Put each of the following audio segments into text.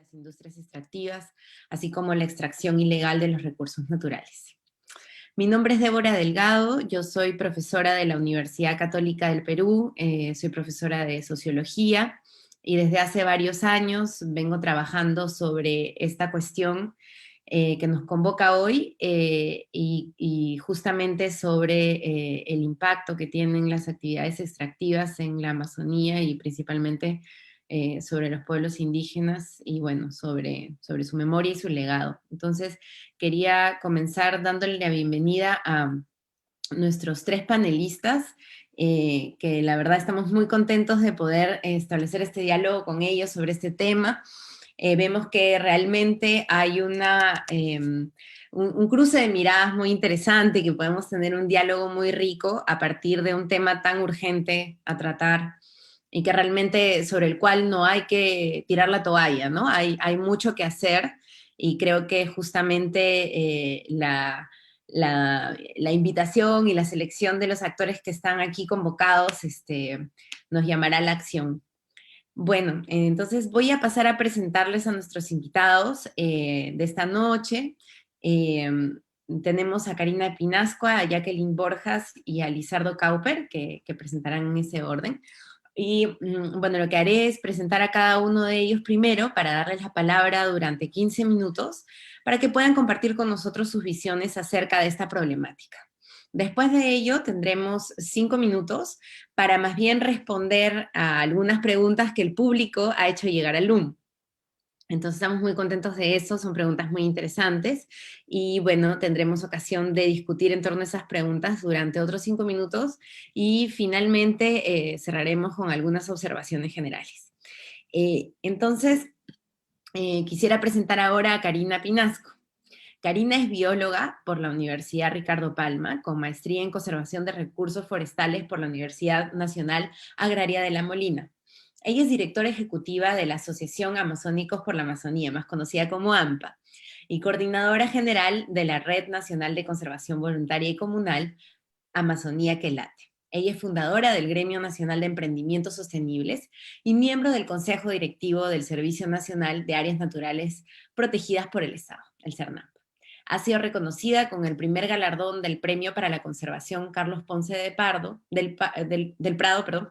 las industrias extractivas, así como la extracción ilegal de los recursos naturales. Mi nombre es Débora Delgado, yo soy profesora de la Universidad Católica del Perú, soy profesora de Sociología y desde hace varios años vengo trabajando sobre esta cuestión que nos convoca hoy y justamente sobre el impacto que tienen las actividades extractivas en la Amazonía y principalmente sobre los pueblos indígenas y bueno, sobre su memoria y su legado. Entonces, quería comenzar dándole la bienvenida a nuestros tres panelistas, que la verdad estamos muy contentos de poder establecer este diálogo con ellos sobre este tema. Vemos que realmente hay un cruce de miradas muy interesante, que podemos tener un diálogo muy rico a partir de un tema tan urgente a tratar y que realmente sobre el cual no hay que tirar la toalla, ¿no? Hay mucho que hacer y creo que justamente la invitación y la selección de los actores que están aquí convocados nos llamará a la acción. Bueno, entonces voy a pasar a presentarles a nuestros invitados de esta noche. Eh, Tenemos a Karina Pinascua, a Jacqueline Borjas y a Lizardo Cauper, que presentarán en ese orden. Y bueno, lo que haré es presentar a cada uno de ellos primero para darles la palabra durante 15 minutos para que puedan compartir con nosotros sus visiones acerca de esta problemática. Después de ello tendremos 5 minutos para más bien responder a algunas preguntas que el público ha hecho llegar al Loom. Entonces estamos muy contentos de eso, son preguntas muy interesantes y bueno, tendremos ocasión de discutir en torno a esas preguntas durante otros 5 minutos y finalmente cerraremos con algunas observaciones generales. Entonces, quisiera presentar ahora a Karina Pinasco. Karina es bióloga por la Universidad Ricardo Palma, con maestría en conservación de recursos forestales por la Universidad Nacional Agraria de La Molina. Ella es directora ejecutiva de la Asociación Amazónicos por la Amazonía, más conocida como AMPA, y coordinadora general de la Red Nacional de Conservación Voluntaria y Comunal, Amazonía que Late. Ella es fundadora del Gremio Nacional de Emprendimientos Sostenibles y miembro del Consejo Directivo del Servicio Nacional de Áreas Naturales Protegidas por el Estado, el CERNAP. Ha sido reconocida con el primer galardón del Premio para la Conservación Carlos Ponce de Pardo, del Prado, perdón,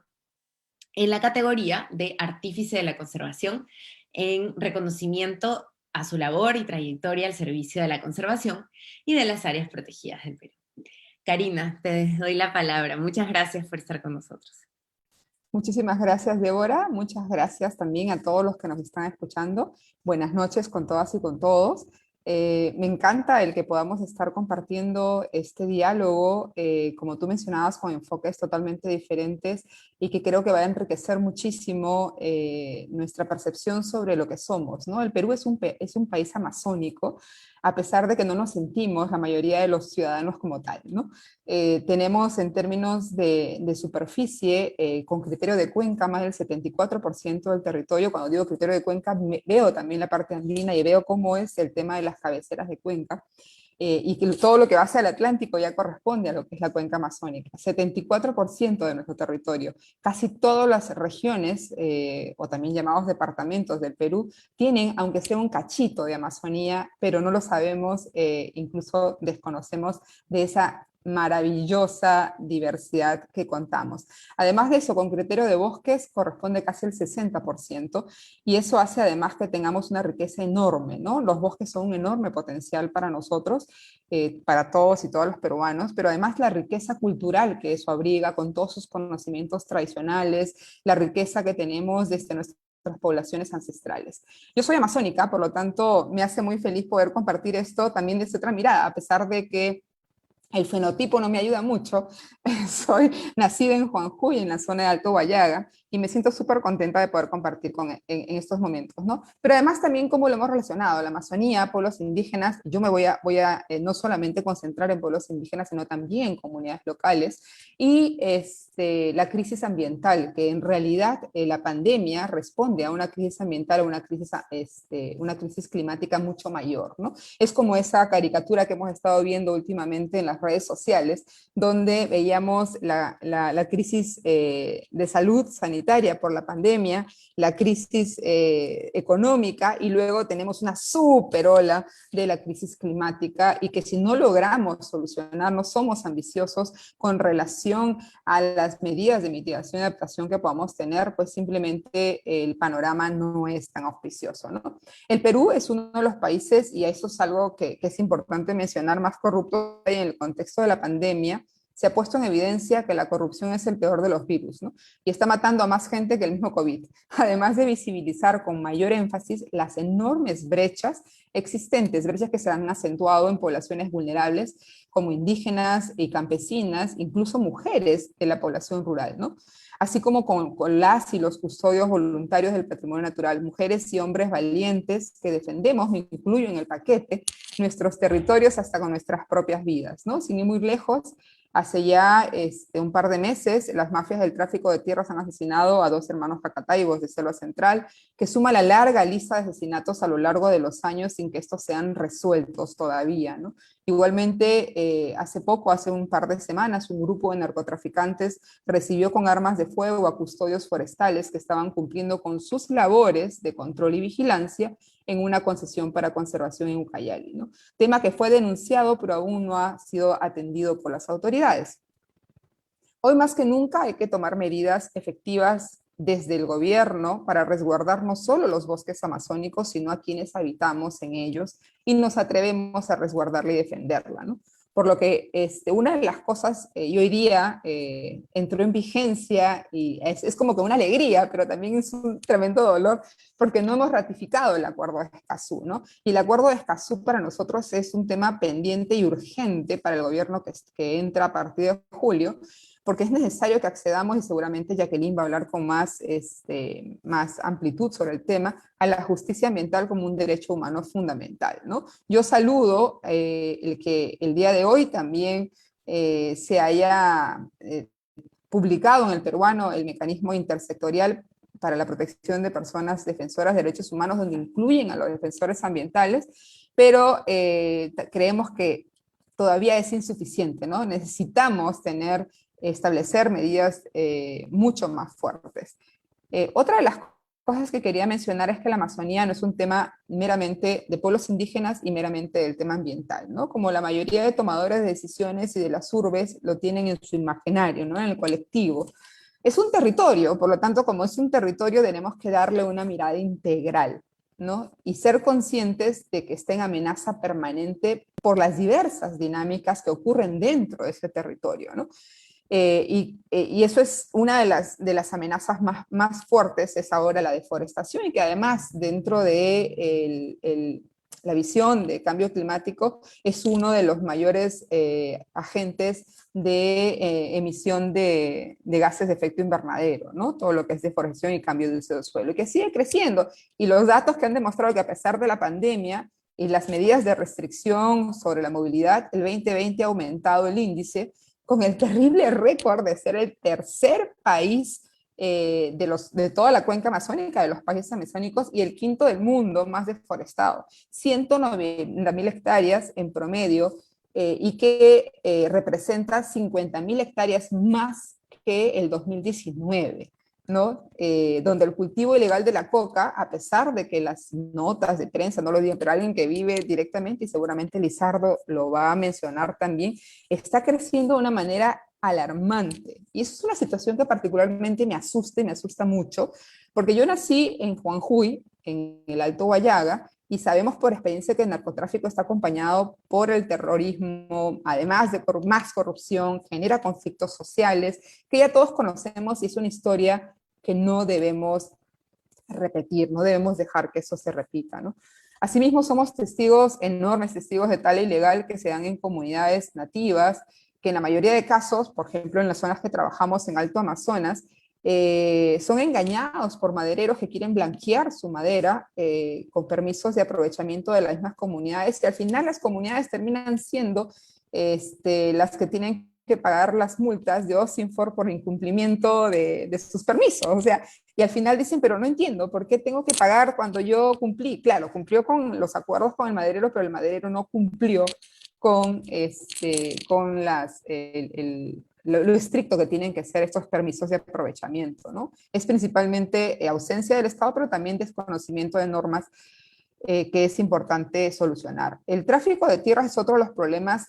en la categoría de Artífice de la Conservación, en reconocimiento a su labor y trayectoria al servicio de la conservación y de las áreas protegidas del Perú. Karina, te doy la palabra. Muchas gracias por estar con nosotros. Muchísimas gracias, Débora. Muchas gracias también a todos los que nos están escuchando. Buenas noches con todas y con todos. Me encanta el que podamos estar compartiendo este diálogo, como tú mencionabas, con enfoques totalmente diferentes y que creo que va a enriquecer muchísimo nuestra percepción sobre lo que somos, ¿no? El Perú es un país amazónico, a pesar de que no nos sentimos la mayoría de los ciudadanos como tal, ¿no? Tenemos en términos de superficie, con criterio de cuenca, más del 74% del territorio. Cuando digo criterio de cuenca, veo también la parte andina y veo cómo es el tema de las cabeceras de cuenca, y que todo lo que va hacia el Atlántico ya corresponde a lo que es la cuenca amazónica. 74% de nuestro territorio. Casi todas las regiones, o también llamados departamentos del Perú, tienen, aunque sea un cachito de Amazonía, pero no lo sabemos, incluso desconocemos de esa maravillosa diversidad que contamos. Además de eso, con criterio de bosques corresponde casi el 60%, y eso hace además que tengamos una riqueza enorme, ¿no? Los bosques son un enorme potencial para nosotros, para todos y todas los peruanos, pero además la riqueza cultural que eso abriga con todos sus conocimientos tradicionales, la riqueza que tenemos desde nuestras poblaciones ancestrales. Yo soy amazónica, por lo tanto me hace muy feliz poder compartir esto también desde otra mirada, a pesar de que el fenotipo no me ayuda mucho. Soy nacida en Juanjuy, en la zona de Alto Guayaga, y me siento súper contenta de poder compartir en estos momentos, ¿no? Pero además también cómo lo hemos relacionado, la Amazonía, pueblos indígenas. Yo me voy a no solamente concentrar en pueblos indígenas, sino también en comunidades locales, y la crisis ambiental, que en realidad la pandemia responde a una crisis ambiental, a una crisis climática mucho mayor, ¿no? Es como esa caricatura que hemos estado viendo últimamente en las redes sociales, donde veíamos la crisis de salud sanitaria por la pandemia, la crisis económica, y luego tenemos una super ola de la crisis climática, y que si no logramos solucionar, no somos ambiciosos con relación a las medidas de mitigación y adaptación que podamos tener, pues simplemente el panorama no es tan auspicioso, ¿no? El Perú es uno de los países, y eso es algo que es importante mencionar, más corrupto en el contexto de la pandemia. Se ha puesto en evidencia que la corrupción es el peor de los virus, ¿no? Y está matando a más gente que el mismo COVID. Además de visibilizar con mayor énfasis las enormes brechas existentes, brechas que se han acentuado en poblaciones vulnerables como indígenas y campesinas, incluso mujeres de la población rural, ¿no? Así como con las y los custodios voluntarios del patrimonio natural, mujeres y hombres valientes que defendemos, me incluyo en el paquete, nuestros territorios hasta con nuestras propias vidas, ¿no? Sin ir muy lejos, hace ya un par de meses, las mafias del tráfico de tierras han asesinado a 2 hermanos cacataibos de Selva Central, que suma la larga lista de asesinatos a lo largo de los años sin que estos sean resueltos todavía, ¿no? Igualmente, hace un par de semanas, un grupo de narcotraficantes recibió con armas de fuego a custodios forestales que estaban cumpliendo con sus labores de control y vigilancia en una concesión para conservación en Ucayali, ¿no? Tema que fue denunciado, pero aún no ha sido atendido por las autoridades. Hoy más que nunca hay que tomar medidas efectivas desde el gobierno para resguardar no solo los bosques amazónicos, sino a quienes habitamos en ellos y nos atrevemos a resguardarla y defenderla, ¿no? Por lo que una de las cosas, y hoy día entró en vigencia, y es como que una alegría, pero también es un tremendo dolor, porque no hemos ratificado el Acuerdo de Escazú, ¿no? Y el Acuerdo de Escazú para nosotros es un tema pendiente y urgente para el gobierno que entra a partir de julio, porque es necesario que accedamos, y seguramente Jacqueline va a hablar con más amplitud sobre el tema, a la justicia ambiental como un derecho humano fundamental, ¿no? Yo saludo el que el día de hoy también se haya publicado en el peruano el mecanismo intersectorial para la protección de personas defensoras de derechos humanos, donde incluyen a los defensores ambientales, pero creemos que todavía es insuficiente, ¿no? Necesitamos establecer medidas mucho más fuertes. Otra de las cosas que quería mencionar es que la Amazonía no es un tema meramente de pueblos indígenas y meramente del tema ambiental, ¿no? Como la mayoría de tomadores de decisiones y de las urbes lo tienen en su imaginario, ¿no? En el colectivo. Es un territorio, por lo tanto, como es un territorio, tenemos que darle una mirada integral, ¿no? Y ser conscientes de que está en amenaza permanente por las diversas dinámicas que ocurren dentro de ese territorio, ¿no? Y eso es una de las amenazas más fuertes, es ahora la deforestación, y que además dentro de la visión de cambio climático es uno de los mayores agentes de emisión de gases de efecto invernadero, ¿no? Todo lo que es deforestación y cambio de uso del suelo, y que sigue creciendo. Y los datos que han demostrado que a pesar de la pandemia y las medidas de restricción sobre la movilidad, el 2020 ha aumentado el índice, con el terrible récord de ser el tercer país de toda la cuenca amazónica, de los países amazónicos, y el quinto del mundo más deforestado. 190.000 hectáreas en promedio, y que representa 50.000 hectáreas más que el 2019. ¿No? Donde el cultivo ilegal de la coca, a pesar de que las notas de prensa no lo digan, pero alguien que vive directamente, y seguramente Lizardo lo va a mencionar también, está creciendo de una manera alarmante. Y eso es una situación que particularmente me asusta, y me asusta mucho, porque yo nací en Juanjuy, en el Alto Guayaga, y sabemos por experiencia que el narcotráfico está acompañado por el terrorismo, además de por más corrupción, genera conflictos sociales, que ya todos conocemos, y es una historia que no debemos repetir, no debemos dejar que eso se repita, ¿no? Asimismo, somos testigos, enormes testigos de tala ilegal que se dan en comunidades nativas, que en la mayoría de casos, por ejemplo, en las zonas que trabajamos en Alto Amazonas, son engañados por madereros que quieren blanquear su madera con permisos de aprovechamiento de las mismas comunidades, y al final las comunidades terminan siendo las que tienen que pagar las multas de OSINFOR por incumplimiento de sus permisos. O sea, y al final dicen, pero no entiendo, ¿por qué tengo que pagar cuando yo cumplí? Claro, cumplió con los acuerdos con el maderero, pero el maderero no cumplió con lo estricto que tienen que ser estos permisos de aprovechamiento, ¿no? Es principalmente ausencia del Estado, pero también desconocimiento de normas que es importante solucionar. El tráfico de tierras es otro de los problemas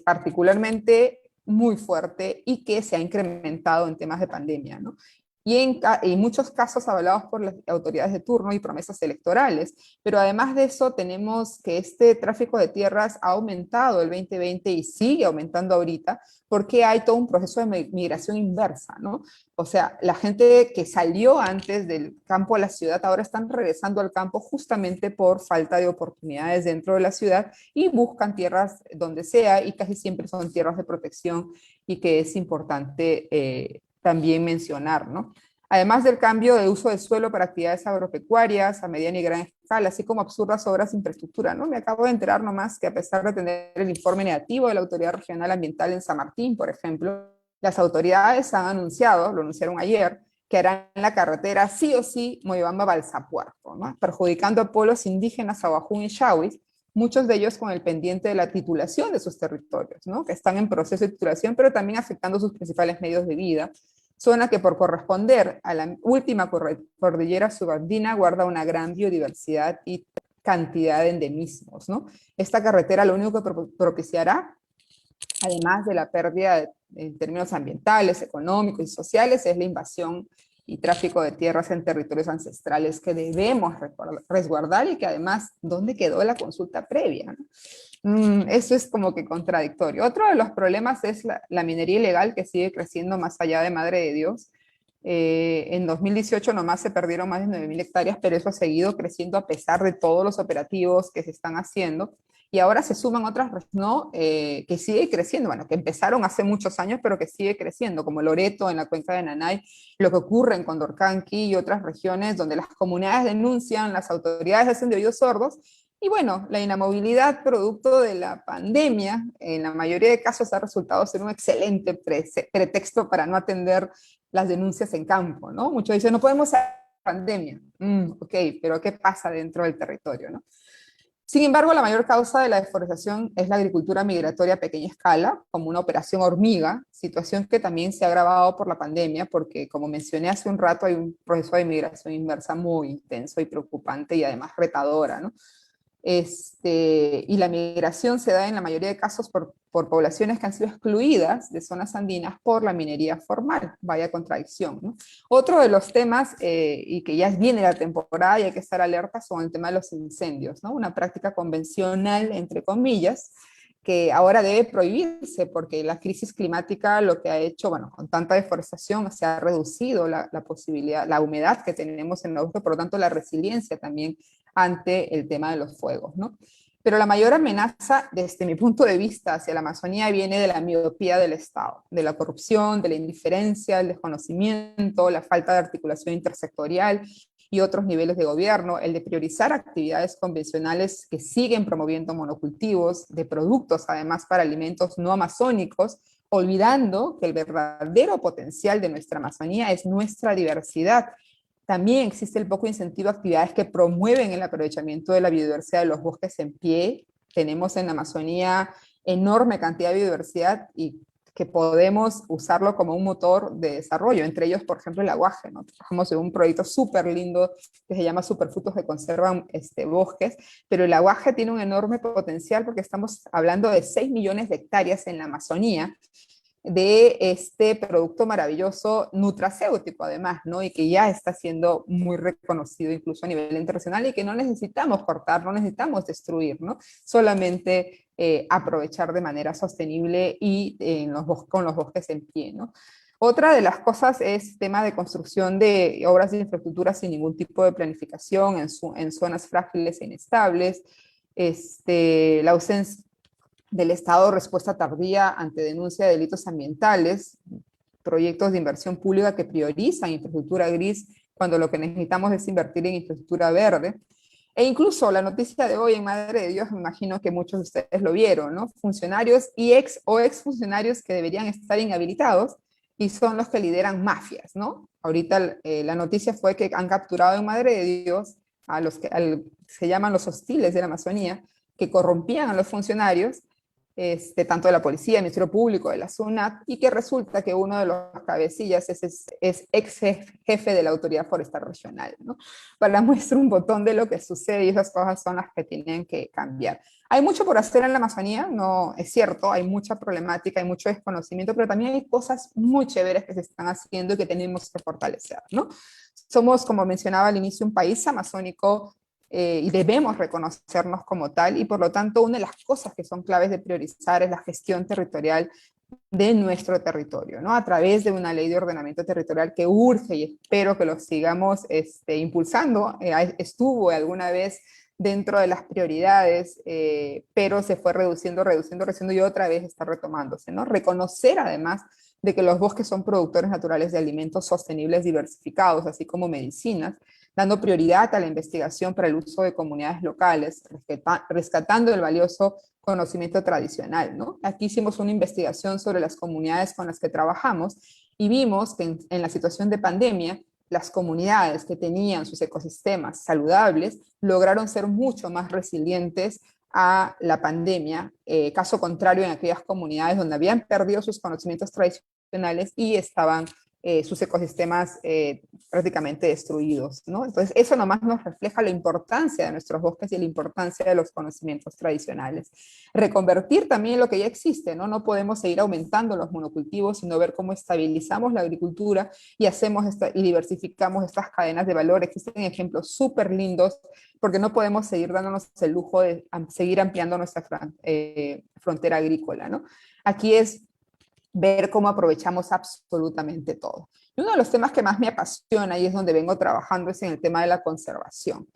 particularmente muy fuerte y que se ha incrementado en temas de pandemia, ¿no? Y en muchos casos avalados por las autoridades de turno y promesas electorales. Pero además de eso, tenemos que este tráfico de tierras ha aumentado el 2020 y sigue aumentando ahorita, porque hay todo un proceso de migración inversa, ¿no? O sea, la gente que salió antes del campo a la ciudad ahora están regresando al campo justamente por falta de oportunidades dentro de la ciudad y buscan tierras donde sea, y casi siempre son tierras de protección, y que es importante también mencionar, ¿no? Además del cambio de uso de suelo para actividades agropecuarias a mediana y gran escala, así como absurdas obras de infraestructura, ¿no? Me acabo de enterar nomás que a pesar de tener el informe negativo de la Autoridad Regional Ambiental en San Martín, por ejemplo, las autoridades han anunciado, lo anunciaron ayer, que harán la carretera sí o sí Moyobamba-Balsa Puerto, ¿no? Perjudicando a pueblos indígenas Awajún y Shawis, muchos de ellos con el pendiente de la titulación de sus territorios, ¿no? Que están en proceso de titulación, pero también afectando sus principales medios de vida. Zona que por corresponder a la última cordillera subandina guarda una gran biodiversidad y cantidad de endemismos, ¿no? Esta carretera lo único que propiciará, además de la pérdida en términos ambientales, económicos y sociales, es la invasión y tráfico de tierras en territorios ancestrales que debemos resguardar, y que además, ¿dónde quedó la consulta previa, ¿no? Eso es como que contradictorio. Otro de los problemas es la minería ilegal, que sigue creciendo más allá de Madre de Dios. En 2018 nomás se perdieron más de 9.000 hectáreas, pero eso ha seguido creciendo a pesar de todos los operativos que se están haciendo. Y ahora se suman otras, ¿no? Que sigue creciendo, bueno, que empezaron hace muchos años, pero que sigue creciendo, como Loreto en la cuenca de Nanay, lo que ocurre en Condorcanqui y otras regiones donde las comunidades denuncian, las autoridades hacen de oídos sordos. Y bueno, la inamovilidad producto de la pandemia, en la mayoría de casos ha resultado ser un excelente pretexto para no atender las denuncias en campo, ¿no? Muchos dicen, no podemos hacer pandemia. Ok, pero ¿qué pasa dentro del territorio, no? Sin embargo, la mayor causa de la deforestación es la agricultura migratoria a pequeña escala, como una operación hormiga, situación que también se ha agravado por la pandemia, porque como mencioné hace un rato, hay un proceso de migración inversa muy intenso y preocupante, y además retadora, ¿no? Y la migración se da en la mayoría de casos por poblaciones que han sido excluidas de zonas andinas por la minería formal. Vaya contradicción, ¿no? Otro de los temas, y que ya viene la temporada y hay que estar alerta, son el tema de los incendios, ¿no? Una práctica convencional, entre comillas, que ahora debe prohibirse porque la crisis climática lo que ha hecho, bueno, con tanta deforestación se ha reducido la posibilidad, la humedad que tenemos en el bosque, por lo tanto la resiliencia también ante el tema de los fuegos, ¿no? Pero la mayor amenaza, desde mi punto de vista, hacia la Amazonía viene de la miopía del Estado, de la corrupción, de la indiferencia, el desconocimiento, la falta de articulación intersectorial y otros niveles de gobierno, el de priorizar actividades convencionales que siguen promoviendo monocultivos de productos, además para alimentos no amazónicos, olvidando que el verdadero potencial de nuestra Amazonía es nuestra diversidad. También existe el poco incentivo a actividades que promueven el aprovechamiento de la biodiversidad de los bosques en pie. Tenemos en la Amazonía enorme cantidad de biodiversidad y que podemos usarlo como un motor de desarrollo, entre ellos, por ejemplo, el aguaje, ¿no? Trabajamos en un proyecto súper lindo que se llama Superfrutos que conservan bosques, pero el aguaje tiene un enorme potencial porque estamos hablando de 6 millones de hectáreas en la Amazonía, de este producto maravilloso nutracéutico además, ¿no? Y que ya está siendo muy reconocido incluso a nivel internacional, y que no necesitamos cortar, no necesitamos destruir, ¿no? Solamente aprovechar de manera sostenible y con los bosques en pie, ¿no? Otra de las cosas es tema de construcción de obras de infraestructura sin ningún tipo de planificación en zonas frágiles e inestables, la ausencia del Estado, respuesta tardía ante denuncia de delitos ambientales, proyectos de inversión pública que priorizan infraestructura gris cuando lo que necesitamos es invertir en infraestructura verde. E incluso la noticia de hoy en Madre de Dios, me imagino que muchos de ustedes lo vieron, ¿no? Funcionarios y exfuncionarios que deberían estar inhabilitados y son los que lideran mafias, ¿no? Ahorita la noticia fue que han capturado en Madre de Dios a los que se llaman los hostiles de la Amazonía, que corrompían a los funcionarios, tanto de la policía, del Ministerio Público, de la SUNAT, y que resulta que uno de los cabecillas es ex jefe de la Autoridad Forestal Regional, ¿no? Para muestra un botón de lo que sucede y esas cosas son las que tienen que cambiar. Hay mucho por hacer en la Amazonía, no es cierto, hay mucha problemática, hay mucho desconocimiento, pero también hay cosas muy chéveres que se están haciendo y que tenemos que fortalecer, ¿no? Somos, como mencionaba al inicio, un país amazónico y debemos reconocernos como tal, y por lo tanto una de las cosas que son claves de priorizar es la gestión territorial de nuestro territorio, ¿no? A través de una ley de ordenamiento territorial que urge y espero que lo sigamos impulsando. Estuvo alguna vez dentro de las prioridades, pero se fue reduciendo y otra vez está retomándose, ¿no? Reconocer además de que los bosques son productores naturales de alimentos sostenibles diversificados, así como medicinas, dando prioridad a la investigación para el uso de comunidades locales, rescatando el valioso conocimiento tradicional, ¿no? Aquí hicimos una investigación sobre las comunidades con las que trabajamos y vimos que en la situación de pandemia, las comunidades que tenían sus ecosistemas saludables lograron ser mucho más resilientes a la pandemia, caso contrario en aquellas comunidades donde habían perdido sus conocimientos tradicionales y estaban sus ecosistemas prácticamente destruidos, ¿no? Entonces, eso nomás nos refleja la importancia de nuestros bosques y la importancia de los conocimientos tradicionales. Reconvertir también lo que ya existe, ¿no? No podemos seguir aumentando los monocultivos, sino ver cómo estabilizamos la agricultura y y diversificamos estas cadenas de valor. Existen ejemplos súper lindos, porque no podemos seguir dándonos el lujo de seguir ampliando nuestra frontera agrícola, ¿no? Aquí es ver cómo aprovechamos absolutamente todo. Y uno de los temas que más me apasiona y es donde vengo trabajando es en el tema de la conservación.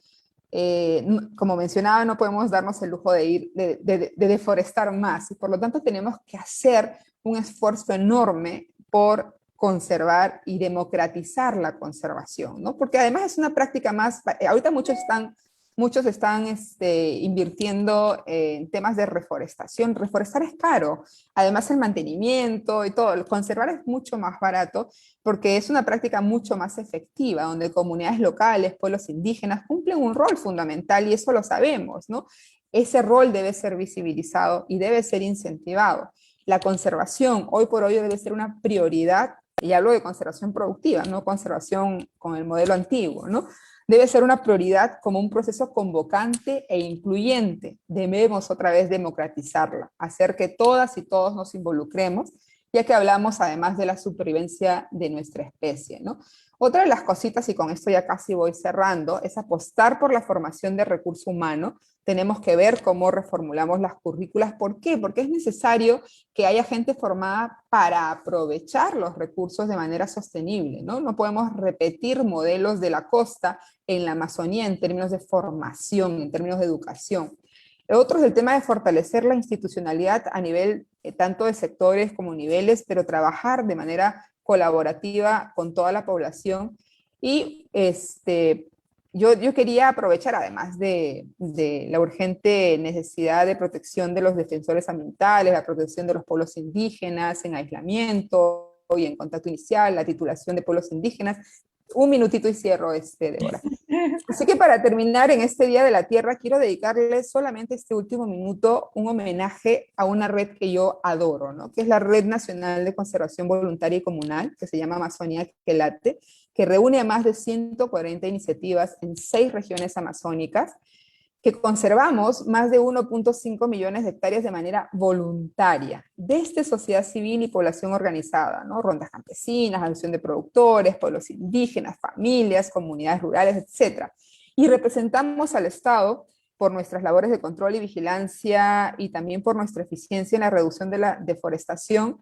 Como mencionaba, no podemos darnos el lujo de deforestar más y por lo tanto tenemos que hacer un esfuerzo enorme por conservar y democratizar la conservación, ¿no? Porque además es una práctica más, ahorita muchos están invirtiendo en temas de reforestación. Reforestar es caro, además el mantenimiento y todo, conservar es mucho más barato porque es una práctica mucho más efectiva, donde comunidades locales, pueblos indígenas cumplen un rol fundamental y eso lo sabemos, ¿no? Ese rol debe ser visibilizado y debe ser incentivado. La conservación hoy por hoy debe ser una prioridad, y hablo de conservación productiva, no conservación con el modelo antiguo, ¿no? Debe ser una prioridad como un proceso convocante e incluyente. Debemos otra vez democratizarla, hacer que todas y todos nos involucremos, ya que hablamos además de la supervivencia de nuestra especie, ¿no? Otra de las cositas, y con esto ya casi voy cerrando, es apostar por la formación de recurso humano. Tenemos que ver cómo reformulamos las currículas. ¿Por qué? Porque es necesario que haya gente formada para aprovechar los recursos de manera sostenible, ¿no? No podemos repetir modelos de la costa en la Amazonía en términos de formación, en términos de educación. Otro es el tema de fortalecer la institucionalidad a nivel tanto de sectores como niveles, pero trabajar de manera colaborativa con toda la población. Y yo quería aprovechar, además de la urgente necesidad de protección de los defensores ambientales, la protección de los pueblos indígenas en aislamiento y en contacto inicial, la titulación de pueblos indígenas. Un minutito y cierro, Débora. Así que para terminar en este Día de la Tierra, quiero dedicarle solamente este último minuto un homenaje a una red que yo adoro, ¿no? Que es la Red Nacional de Conservación Voluntaria y Comunal, que se llama Amazonía que late, que reúne a más de 140 iniciativas en 6 regiones amazónicas, que conservamos más de 1.5 millones de hectáreas de manera voluntaria, desde sociedad civil y población organizada, ¿no? Rondas campesinas, asociación de productores, pueblos indígenas, familias, comunidades rurales, etc. Y representamos al Estado por nuestras labores de control y vigilancia y también por nuestra eficiencia en la reducción de la deforestación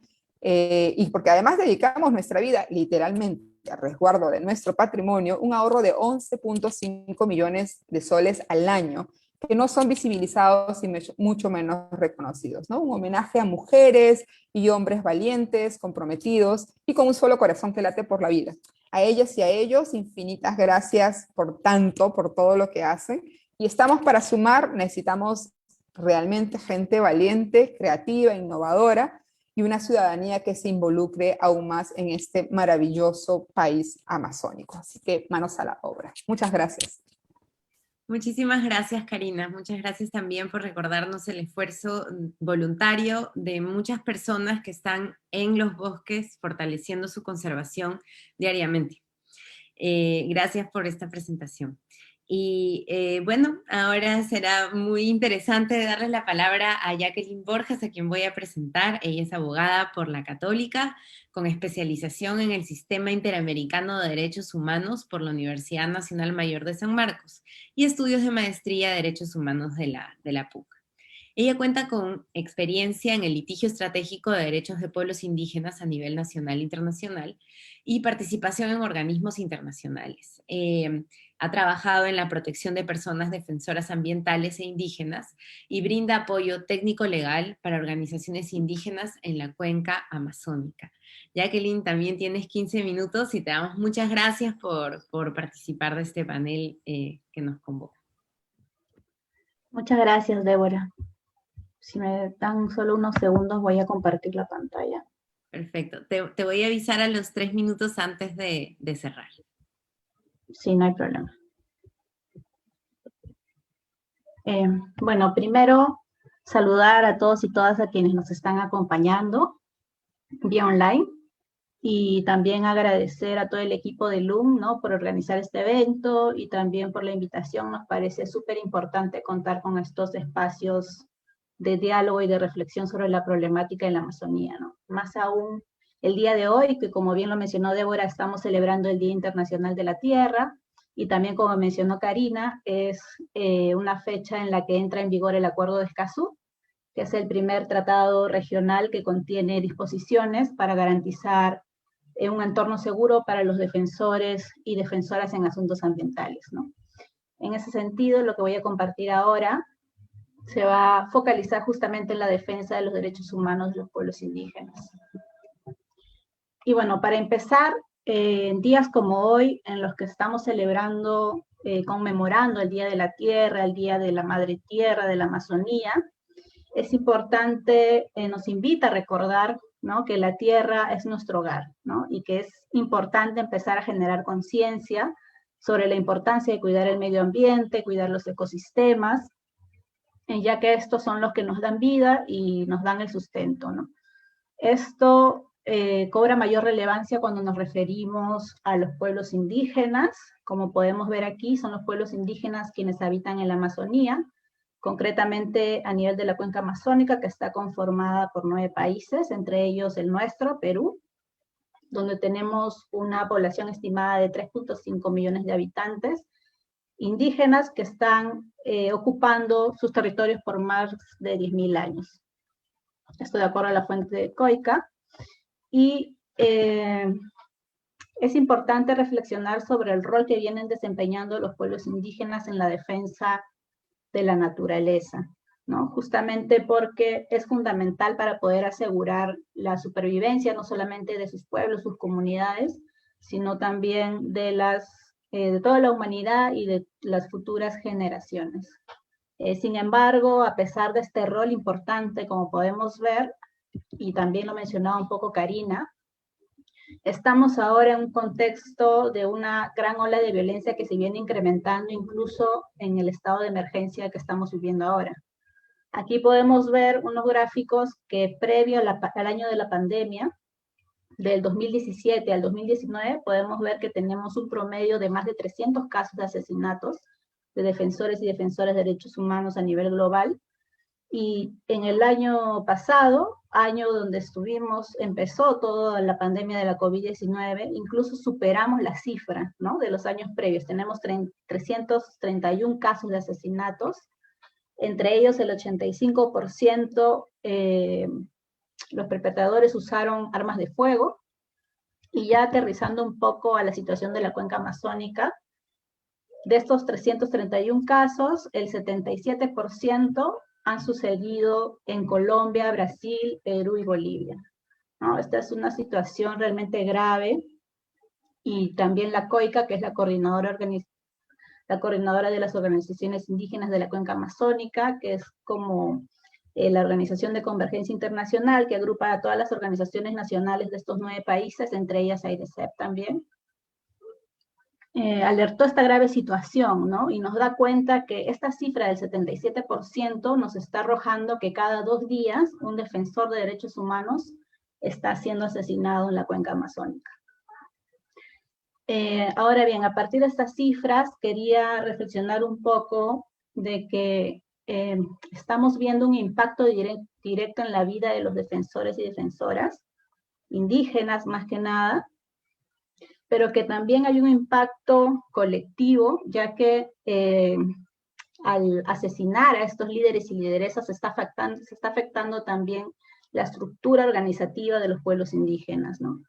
y porque además dedicamos nuestra vida literalmente a resguardo de nuestro patrimonio, un ahorro de 11.5 millones de soles al año, que no son visibilizados y mucho menos reconocidos, ¿no? Un homenaje a mujeres y hombres valientes, comprometidos y con un solo corazón que late por la vida. A ellas y a ellos, infinitas gracias por tanto, por todo lo que hacen. Y estamos para sumar, necesitamos realmente gente valiente, creativa, innovadora, y una ciudadanía que se involucre aún más en este maravilloso país amazónico. Así que manos a la obra. Muchas gracias. Muchísimas gracias, Karina. Muchas gracias también por recordarnos el esfuerzo voluntario de muchas personas que están en los bosques fortaleciendo su conservación diariamente. Gracias por esta presentación. Y bueno, ahora será muy interesante darles la palabra a Jacqueline Borjas, a quien voy a presentar. Ella es abogada por la Católica, con especialización en el Sistema Interamericano de Derechos Humanos por la Universidad Nacional Mayor de San Marcos y estudios de maestría de Derechos Humanos de la PUC. Ella cuenta con experiencia en el litigio estratégico de derechos de pueblos indígenas a nivel nacional e internacional y participación en organismos internacionales. Ha trabajado en la protección de personas defensoras ambientales e indígenas y brinda apoyo técnico-legal para organizaciones indígenas en la cuenca amazónica. Jacqueline, también tienes 15 minutos y te damos muchas gracias por participar de este panel que nos convoca. Muchas gracias, Débora. Si me dan solo unos segundos, voy a compartir la pantalla. Perfecto. Te voy a avisar a los 3 minutos antes de cerrar. Sí, no hay problema. Bueno, primero saludar a todos y todas a quienes nos están acompañando vía online y también agradecer a todo el equipo de LUM, ¿no?, por organizar este evento y también por la invitación. Nos parece súper importante contar con estos espacios de diálogo y de reflexión sobre la problemática en la Amazonía, ¿no? Más aún el día de hoy, que como bien lo mencionó Débora, estamos celebrando el Día Internacional de la Tierra, y también como mencionó Karina, es una fecha en la que entra en vigor el Acuerdo de Escazú, que es el primer tratado regional que contiene disposiciones para garantizar un entorno seguro para los defensores y defensoras en asuntos ambientales, ¿no? En ese sentido, lo que voy a compartir ahora se va a focalizar justamente en la defensa de los derechos humanos de los pueblos indígenas. Y bueno, para empezar, en días como hoy, en los que estamos celebrando, conmemorando el Día de la Tierra, el Día de la Madre Tierra, de la Amazonía, es importante, nos invita a recordar, ¿no?, que la tierra es nuestro hogar, ¿no?, y que es importante empezar a generar conciencia sobre la importancia de cuidar el medio ambiente, cuidar los ecosistemas, ya que estos son los que nos dan vida y nos dan el sustento, ¿no? Esto cobra mayor relevancia cuando nos referimos a los pueblos indígenas. Como podemos ver aquí, son los pueblos indígenas quienes habitan en la Amazonía, concretamente a nivel de la cuenca amazónica, que está conformada por 9 países, entre ellos el nuestro, Perú, donde tenemos una población estimada de 3.5 millones de habitantes, indígenas que están ocupando sus territorios por más de 10.000 años. Esto de acuerdo a la fuente de COICA. Y es importante reflexionar sobre el rol que vienen desempeñando los pueblos indígenas en la defensa de la naturaleza, ¿no? Justamente porque es fundamental para poder asegurar la supervivencia no solamente de sus pueblos, sus comunidades, sino también de toda la humanidad y de las futuras generaciones. Sin embargo, a pesar de este rol importante, como podemos ver, y también lo mencionaba un poco Karina, estamos ahora en un contexto de una gran ola de violencia que se viene incrementando incluso en el estado de emergencia que estamos viviendo ahora. Aquí podemos ver unos gráficos que previo al año de la pandemia, del 2017 al 2019, podemos ver que tenemos un promedio de más de 300 casos de asesinatos de defensores y defensoras de derechos humanos a nivel global. Y en el año pasado, año donde empezó toda la pandemia de la COVID-19, incluso superamos la cifra, ¿no?, de los años previos. Tenemos 331 casos de asesinatos, entre ellos el 85% los perpetradores usaron armas de fuego. Y ya aterrizando un poco a la situación de la cuenca amazónica, de estos 331 casos, el 77% han sucedido en Colombia, Brasil, Perú y Bolivia, ¿no? Esta es una situación realmente grave, y también la COICA, que es la coordinadora de las organizaciones indígenas de la cuenca amazónica, que es como la Organización de Convergencia Internacional, que agrupa a todas las organizaciones nacionales de estos 9 países, entre ellas AIDESEP también. alertó esta grave situación, ¿no? Y nos da cuenta que esta cifra del 77% nos está arrojando que cada 2 días un defensor de derechos humanos está siendo asesinado en la cuenca amazónica. Ahora bien, a partir de estas cifras, quería reflexionar un poco de que estamos viendo un impacto directo en la vida de los defensores y defensoras, indígenas más que nada, pero que también hay un impacto colectivo, ya que al asesinar a estos líderes y lideresas se está afectando también la estructura organizativa de los pueblos indígenas, ¿no?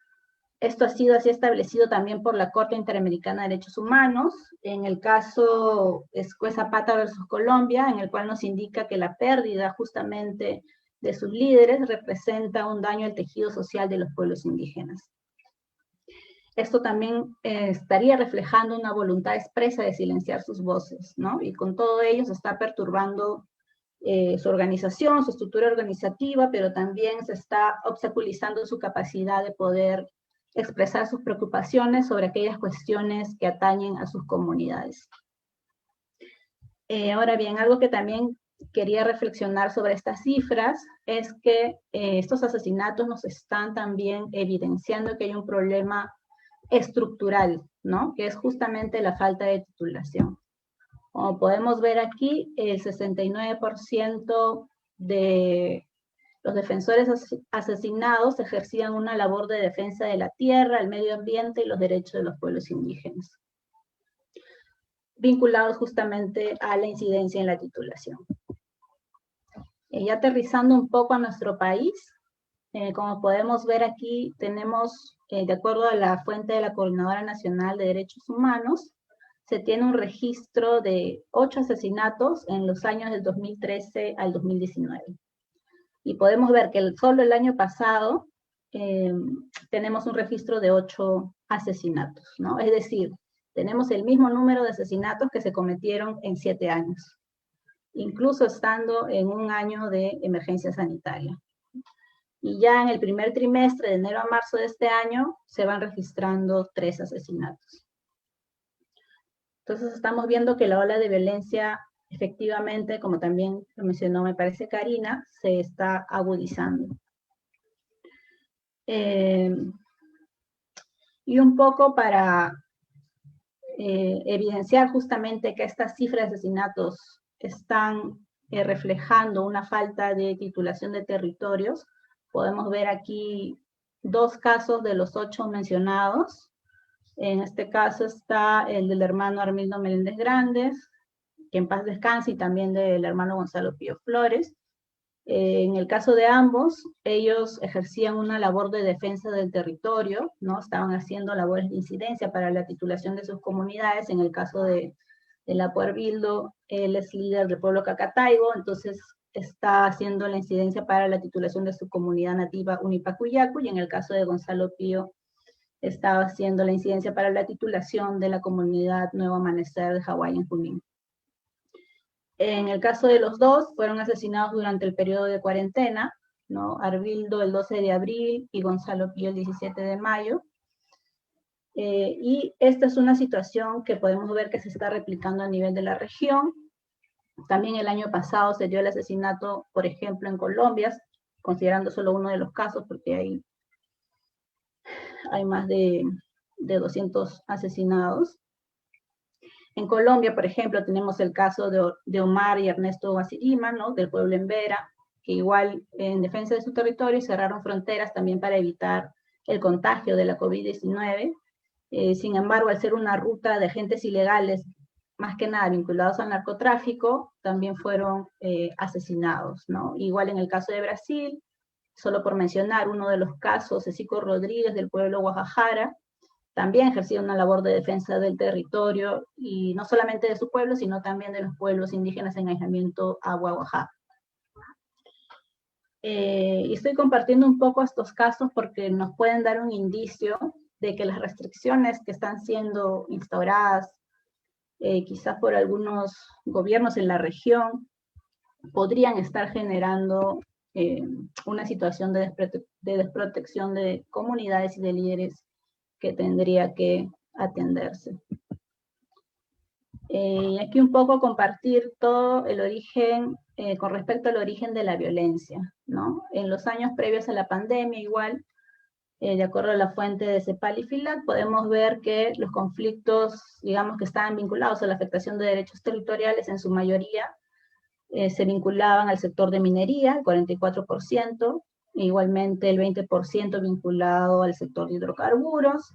Esto ha sido así establecido también por la Corte Interamericana de Derechos Humanos, en el caso Escué Zapata versus Colombia, en el cual nos indica que la pérdida justamente de sus líderes representa un daño al tejido social de los pueblos indígenas. Esto también estaría reflejando una voluntad expresa de silenciar sus voces, ¿no? Y con todo ello se está perturbando su organización, su estructura organizativa, pero también se está obstaculizando su capacidad de poder expresar sus preocupaciones sobre aquellas cuestiones que atañen a sus comunidades. Ahora bien, algo que también quería reflexionar sobre estas cifras es que estos asesinatos nos están también evidenciando que hay un problema estructural, ¿no? Que es justamente la falta de titulación. Como podemos ver aquí, el 69% de los defensores asesinados ejercían una labor de defensa de la tierra, el medio ambiente y los derechos de los pueblos indígenas, vinculados justamente a la incidencia en la titulación. Y aterrizando un poco a nuestro país, como podemos ver aquí, tenemos, de acuerdo a la fuente de la Coordinadora Nacional de Derechos Humanos, se tiene un registro de 8 asesinatos en los años del 2013 al 2019. Y podemos ver que solo el año pasado tenemos un registro de 8 asesinatos, ¿no? Es decir, tenemos el mismo número de asesinatos que se cometieron en 7 años, incluso estando en un año de emergencia sanitaria. Y ya en el primer trimestre, de enero a marzo de este año, se van registrando 3 asesinatos. Entonces estamos viendo que la ola de violencia, efectivamente, como también lo mencionó, me parece, Karina, se está agudizando. Y un poco para evidenciar justamente que estas cifras de asesinatos están reflejando una falta de titulación de territorios, podemos ver aquí 2 casos de los 8 mencionados. En este caso está el del hermano Armildo Meléndez Grandes, que en paz descanse, y también del hermano Gonzalo Pío Flores. En el caso de ambos, ellos ejercían una labor de defensa del territorio, ¿no? Estaban haciendo labores de incidencia para la titulación de sus comunidades. En el caso de Lapo Arbildo, él es líder del pueblo Cacataibo, entonces está haciendo la incidencia para la titulación de su comunidad nativa Unipacuyacu, y en el caso de Gonzalo Pío, estaba haciendo la incidencia para la titulación de la comunidad Nuevo Amanecer de Hawái en Junín. En el caso de los dos, fueron asesinados durante el periodo de cuarentena, ¿no? Arbildo el 12 de abril y Gonzalo Pío el 17 de mayo. Y esta es una situación que podemos ver que se está replicando a nivel de la región. También el año pasado se dio el asesinato, por ejemplo, en Colombia, considerando solo uno de los casos, porque hay más de 200 asesinados. En Colombia, por ejemplo, tenemos el caso de Omar y Ernesto Basirima, ¿no? Del pueblo Embera, que igual en defensa de su territorio cerraron fronteras también para evitar el contagio de la COVID-19. Sin embargo, al ser una ruta de agentes ilegales, más que nada vinculados al narcotráfico, también fueron asesinados, ¿no? Igual en el caso de Brasil, solo por mencionar uno de los casos, Cecico Rodríguez del pueblo Guajajara, también ejercía una labor de defensa del territorio, y no solamente de su pueblo, sino también de los pueblos indígenas en aislamiento a Guajajara. Y estoy compartiendo un poco estos casos porque nos pueden dar un indicio de que las restricciones que están siendo instauradas, quizás por algunos gobiernos en la región, podrían estar generando una situación de desprotección de comunidades y de líderes que tendría que atenderse. Y aquí un poco compartir todo el origen, con respecto al origen de la violencia, ¿no? En los años previos a la pandemia, igual, de acuerdo a la fuente de CEPAL y FILAC, podemos ver que los conflictos, digamos, que estaban vinculados a la afectación de derechos territoriales, en su mayoría, se vinculaban al sector de minería, el 44%, e igualmente el 20% vinculado al sector de hidrocarburos,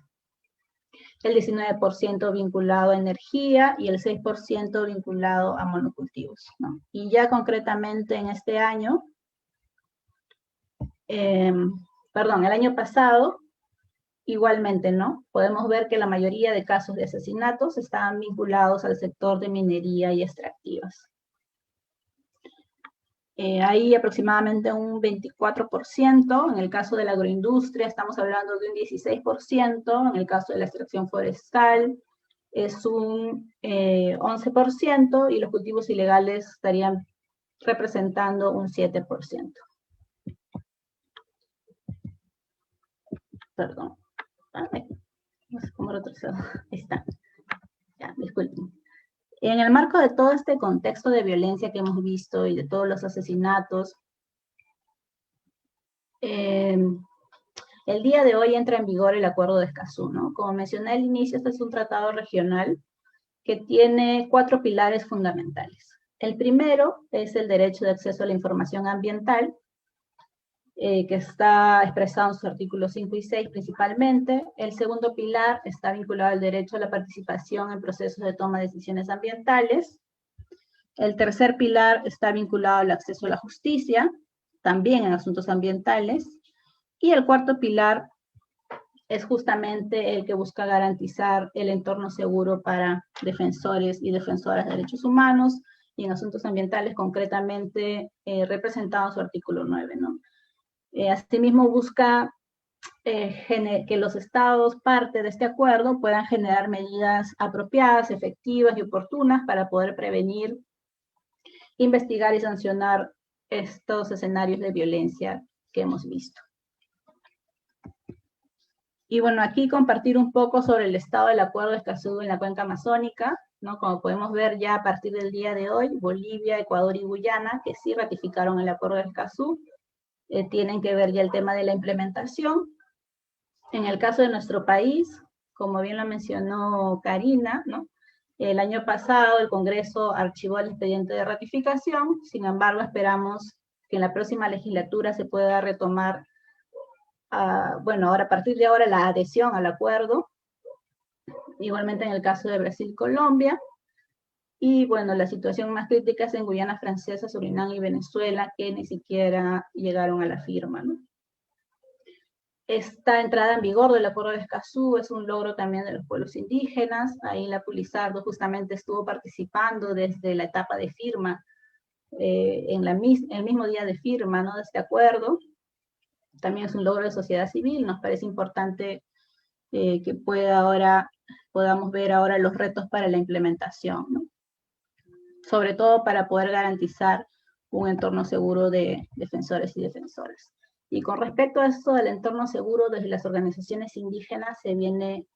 el 19% vinculado a energía y el 6% vinculado a monocultivos, ¿no? Y ya concretamente en este año, el año pasado, igualmente, ¿no? Podemos ver que la mayoría de casos de asesinatos estaban vinculados al sector de minería y extractivas. Hay aproximadamente un 24%, en el caso de la agroindustria estamos hablando de un 16%, en el caso de la extracción forestal es un 11% y los cultivos ilegales estarían representando un 7%. Perdón. Ay, no sé cómo retrocedo. Ahí está. Ya, disculpen. En el marco de todo este contexto de violencia que hemos visto y de todos los asesinatos, el día de hoy entra en vigor el Acuerdo de Escazú, ¿no? Como mencioné al inicio, este es un tratado regional que tiene 4 pilares fundamentales. El primero es el derecho de acceso a la información ambiental, que está expresado en sus artículos 5 y 6 principalmente. El segundo pilar está vinculado al derecho a la participación en procesos de toma de decisiones ambientales. El tercer pilar está vinculado al acceso a la justicia, también en asuntos ambientales. Y el cuarto pilar es justamente el que busca garantizar el entorno seguro para defensores y defensoras de derechos humanos y en asuntos ambientales concretamente representado en su artículo 9, ¿no? Asimismo busca que los estados, parte de este acuerdo, puedan generar medidas apropiadas, efectivas y oportunas para poder prevenir, investigar y sancionar estos escenarios de violencia que hemos visto. Y bueno, aquí compartir un poco sobre el estado del Acuerdo de Escazú en la cuenca amazónica, ¿no? Como podemos ver ya a partir del día de hoy, Bolivia, Ecuador y Guyana, que sí ratificaron el Acuerdo de Escazú, tienen que ver ya el tema de la implementación. En el caso de nuestro país, como bien lo mencionó Karina, ¿no? El año pasado el Congreso archivó el expediente de ratificación, sin embargo esperamos que en la próxima legislatura se pueda retomar, bueno, ahora a partir de ahora la adhesión al acuerdo, igualmente en el caso de Brasil y Colombia, y bueno, la situación más crítica es en Guyana Francesa, Surinam y Venezuela, que ni siquiera llegaron a la firma, ¿no? Esta entrada en vigor del Acuerdo de Escazú es un logro también de los pueblos indígenas. Ahí la Pulizardo justamente estuvo participando desde la etapa de firma, en el mismo día de firma, ¿no?, de este acuerdo. También es un logro de sociedad civil. Nos parece importante que podamos ver ahora los retos para la implementación, ¿no? Sobre todo para poder garantizar un entorno seguro de defensores y defensoras. Y con respecto a esto del entorno seguro, desde las organizaciones indígenas se viene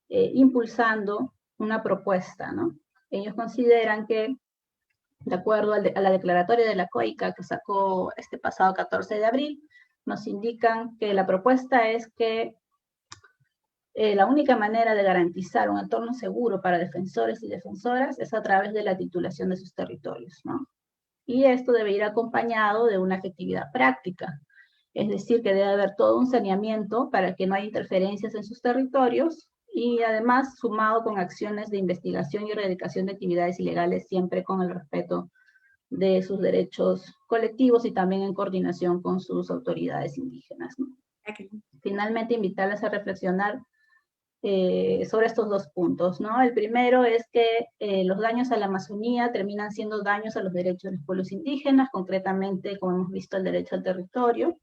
impulsando una propuesta, ¿no? Ellos consideran que, de acuerdo a la declaratoria de la COICA que sacó este pasado 14 de abril, nos indican que la propuesta es que la única manera de garantizar un entorno seguro para defensores y defensoras es a través de la titulación de sus territorios, ¿no? Y esto debe ir acompañado de una efectividad práctica. Es decir, que debe haber todo un saneamiento para que no haya interferencias en sus territorios y además sumado con acciones de investigación y erradicación de actividades ilegales, siempre con el respeto de sus derechos colectivos y también en coordinación con sus autoridades indígenas, ¿no? Okay. Finalmente, invitarles a reflexionar sobre estos dos puntos, ¿no? El primero es que los daños a la Amazonía terminan siendo daños a los derechos de los pueblos indígenas, concretamente, como hemos visto, el derecho al territorio.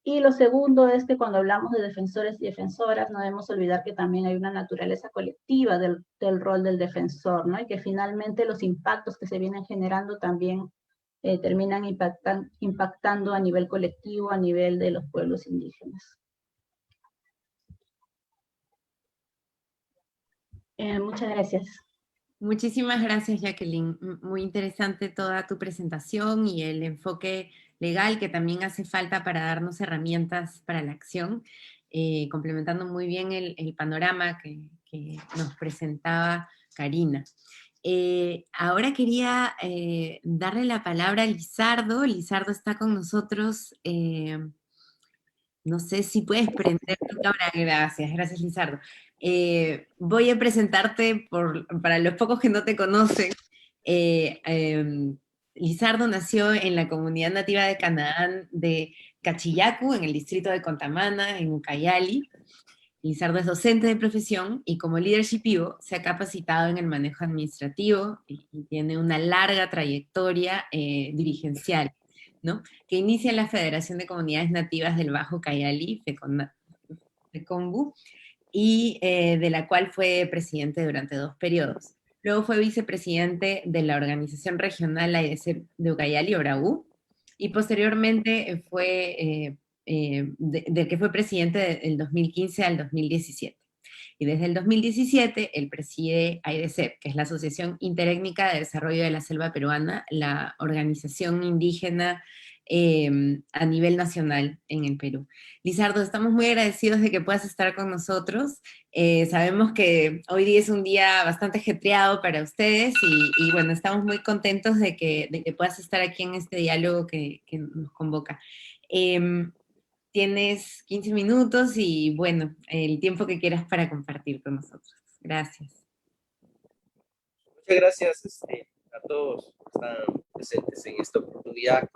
Y lo segundo es que cuando hablamos de defensores y defensoras, no debemos olvidar que también hay una naturaleza colectiva del rol del defensor, ¿no? Y que finalmente los impactos que se vienen generando también terminan impactando a nivel colectivo, a nivel de los pueblos indígenas. Muchas gracias. Muchísimas gracias, Jacqueline. Muy interesante toda tu presentación y el enfoque legal que también hace falta para darnos herramientas para la acción, complementando muy bien el panorama que nos presentaba Karina. Ahora quería darle la palabra a Lizardo. Lizardo está con nosotros. No sé si puedes prender tu cámara. Gracias, gracias, Lizardo. Voy a presentarte para los pocos que no te conocen. Lizardo nació en la comunidad nativa de Canaán de Cachiyacu, en el distrito de Contamana, en Ucayali. Lizardo es docente de profesión y como Leadership Evo se ha capacitado en el manejo administrativo y tiene una larga trayectoria dirigencial, ¿no? Que inicia en la Federación de Comunidades Nativas del Bajo Cayali, FECONBU, y de la cual fue presidente durante 2 periodos. Luego fue vicepresidente de la Organización Regional AIDC de Ucayali, ORAU, y posteriormente fue del que fue presidente del 2015 al 2017. Y desde el 2017 él preside AIDC, que es la Asociación Interétnica de Desarrollo de la Selva Peruana, la organización indígena a nivel nacional en el Perú. Lizardo, estamos muy agradecidos de que puedas estar con nosotros. Sabemos que hoy día es un día bastante ajetreado para ustedes y bueno, estamos muy contentos de que puedas estar aquí en este diálogo que nos convoca. Tienes 15 minutos y bueno, el tiempo que quieras para compartir con nosotros. Gracias. Muchas gracias a todos que están presentes en esta oportunidad.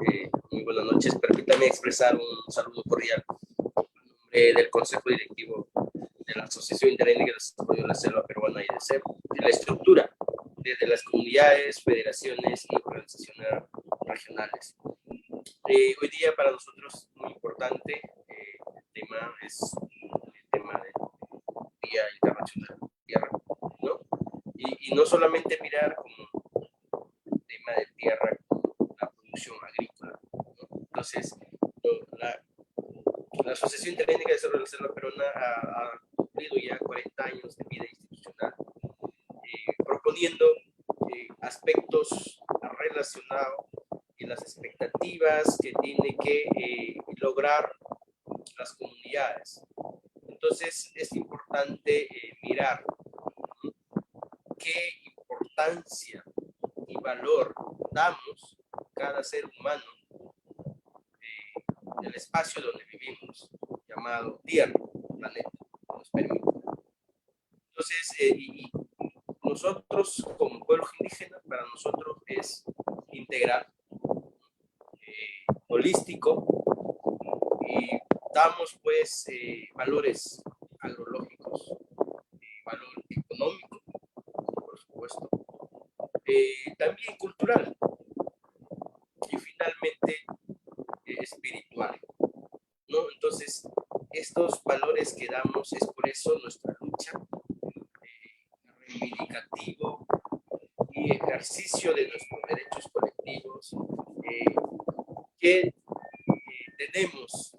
Muy buenas noches. Permítame expresar un saludo cordial en nombre del Consejo Directivo de la Asociación Interétnica de Desarrollo de la Selva Peruana AIDC, de la estructura desde las comunidades, federaciones y organizaciones regionales. Hoy día para nosotros muy importante el tema es el tema del Día Internacional de la Tierra, ¿no? Y no solamente mirar como el tema de tierra, como la producción agrícola, ¿no? Entonces, la Asociación Interétnica de Desarrollo de la Selva Peruana ha cumplido ya 40 años de vida institucional, proponiendo aspectos relacionados y las expectativas que tiene que lograr las comunidades. Entonces, es importante mirar qué importancia y valor damos cada ser humano del espacio donde vivimos, llamado Tierra, planeta, nos permite. Entonces, y nosotros como pueblos indígenas, para nosotros es integral, holístico, y damos pues valores agrológicos, valor económico, por supuesto, también cultural y finalmente espiritual, ¿no? Entonces, estos valores que damos es por eso nuestra lucha, reivindicativo y ejercicio de nuestros derechos colectivos que tenemos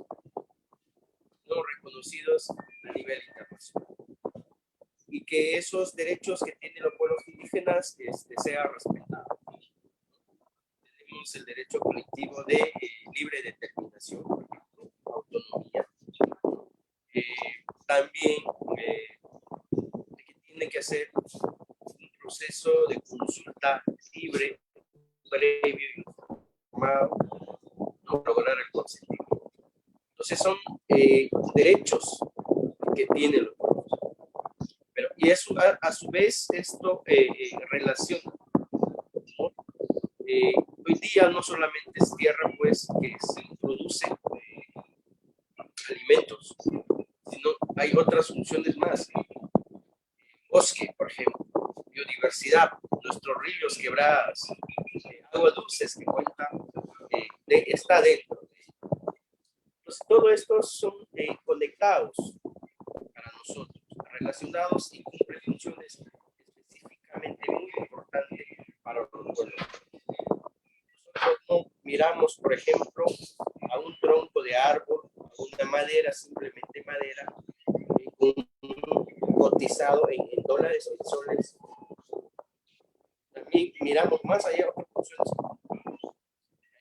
no reconocidos a nivel internacional, y que esos derechos que tienen los pueblos indígenas sean respetados. Tenemos el derecho colectivo de libre determinación, por ejemplo, autonomía. También que tiene que hacer un proceso de consulta libre, previo y informado, no lograr el consentimiento. Entonces son derechos que tienen los pueblos. Pero, y eso, a su vez esto relaciona, ¿no? Hoy día no solamente es tierra pues que se producen alimentos, sino hay otras funciones más. Bosque, por ejemplo, biodiversidad, nuestros ríos, quebradas, aguas dulces que cuentan, está dentro. Entonces, todo esto son conectados para nosotros, relacionados y con prevenciones específicamente muy importantes para los pueblos. Nosotros no miramos, por ejemplo, a un tronco de árbol, a una madera, simplemente madera, cotizado en dólares o en soles, más allá otras funciones.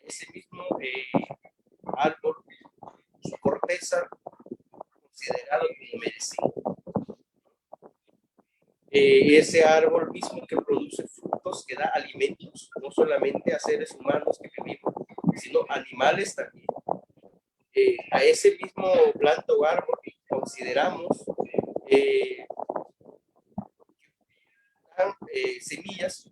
Ese mismo árbol, su corteza, considerado como medicina. Ese árbol mismo que produce frutos, que da alimentos, no solamente a seres humanos que vivimos, sino animales también. A ese mismo planta o árbol consideramos semillas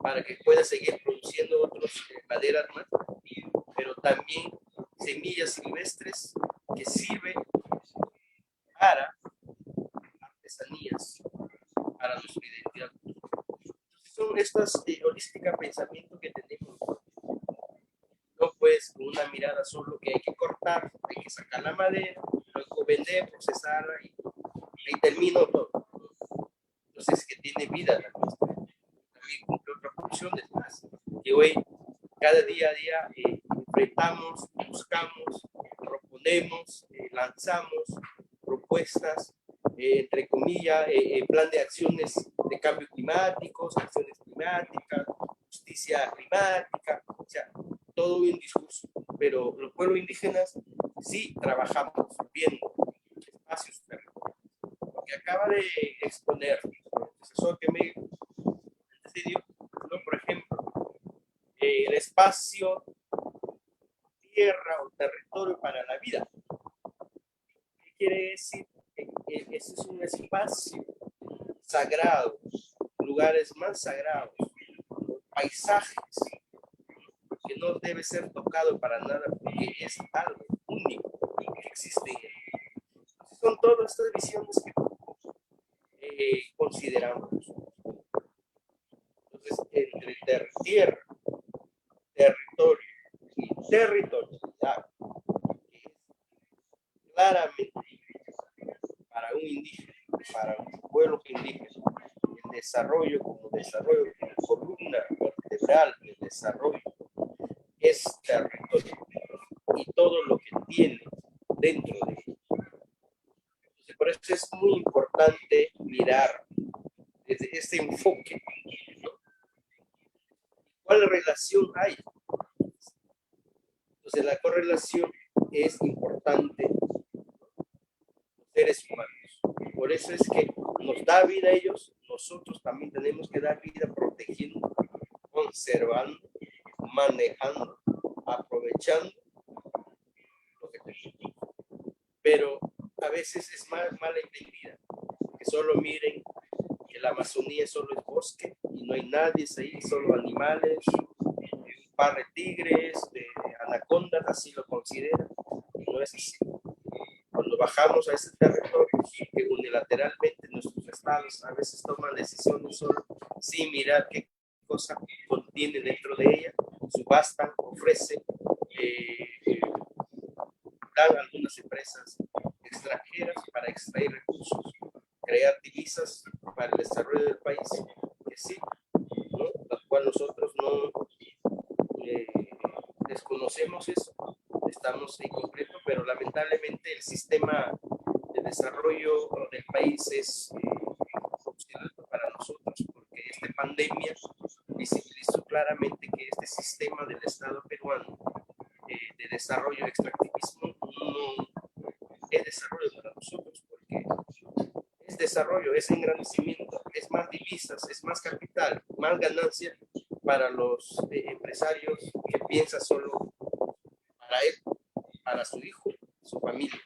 para que pueda seguir produciendo otras maderas más, pero también semillas silvestres que sirven para artesanías, para nuestra identidad. Entonces son estas holísticas pensamientos que tenemos. No pues con una mirada solo que hay que cortar, hay que sacar la madera, luego vender, procesarla y ahí termino todo. Entonces que tiene vida la nuestra. También cumple otras funciones más, que hoy cada día a día enfrentamos, buscamos, proponemos, lanzamos propuestas, entre comillas, plan de acciones de cambio climático, acciones climáticas, justicia climática, o sea, todo un discurso. Pero los pueblos indígenas sí trabajamos viendo espacios territoriales. Lo que acaba de exponer el profesor que me decidió, ¿no? Por ejemplo, el espacio tierra o territorio para la vida. ¿Qué quiere decir? Ese es un espacio sagrado, lugares más sagrados, paisajes que no debe ser tocado para nada porque es algo único que existe. Son todas estas visiones que consideramos. Entonces, entre tierra, territorio y territorialidad, claramente para un indígena, para un pueblo indígena, el desarrollo como desarrollo, como columna vertebral del desarrollo, es territorio y todo lo que tiene dentro de él. Entonces, por eso es muy importante mirar desde este enfoque, ¿no? ¿Cuál relación hay? Entonces, la correlación es importante los seres humanos. Por eso es que nos da vida a ellos, nosotros también tenemos que dar vida protegiendo, conservando, manejando, aprovechando lo que tenemos. Pero a veces es mal entendida, que solo miren que la Amazonía solo es bosque y no hay nadie ahí, solo animales, un par de tigres, de anacondas, así lo consideran, y no es así. Cuando bajamos a ese territorio, que unilateralmente nuestros estados a veces toman decisiones solo sin mirar qué cosa contiene dentro de ella, subastan, ofrecen, dan algunas empresas extranjeras para extraer recursos, crear divisas para el desarrollo del país, que sí, ¿no? La cual nosotros no desconocemos eso, estamos incompletos, pero lamentablemente el sistema de desarrollo del país es opcional para nosotros, porque esta pandemia visibilizó claramente que este sistema del Estado peruano de desarrollo extractivismo no es desarrollo para nosotros, porque es desarrollo, es engrandecimiento, es más divisas, es más capital, más ganancia para los empresarios que piensan solo para él, para su hijo, su familia,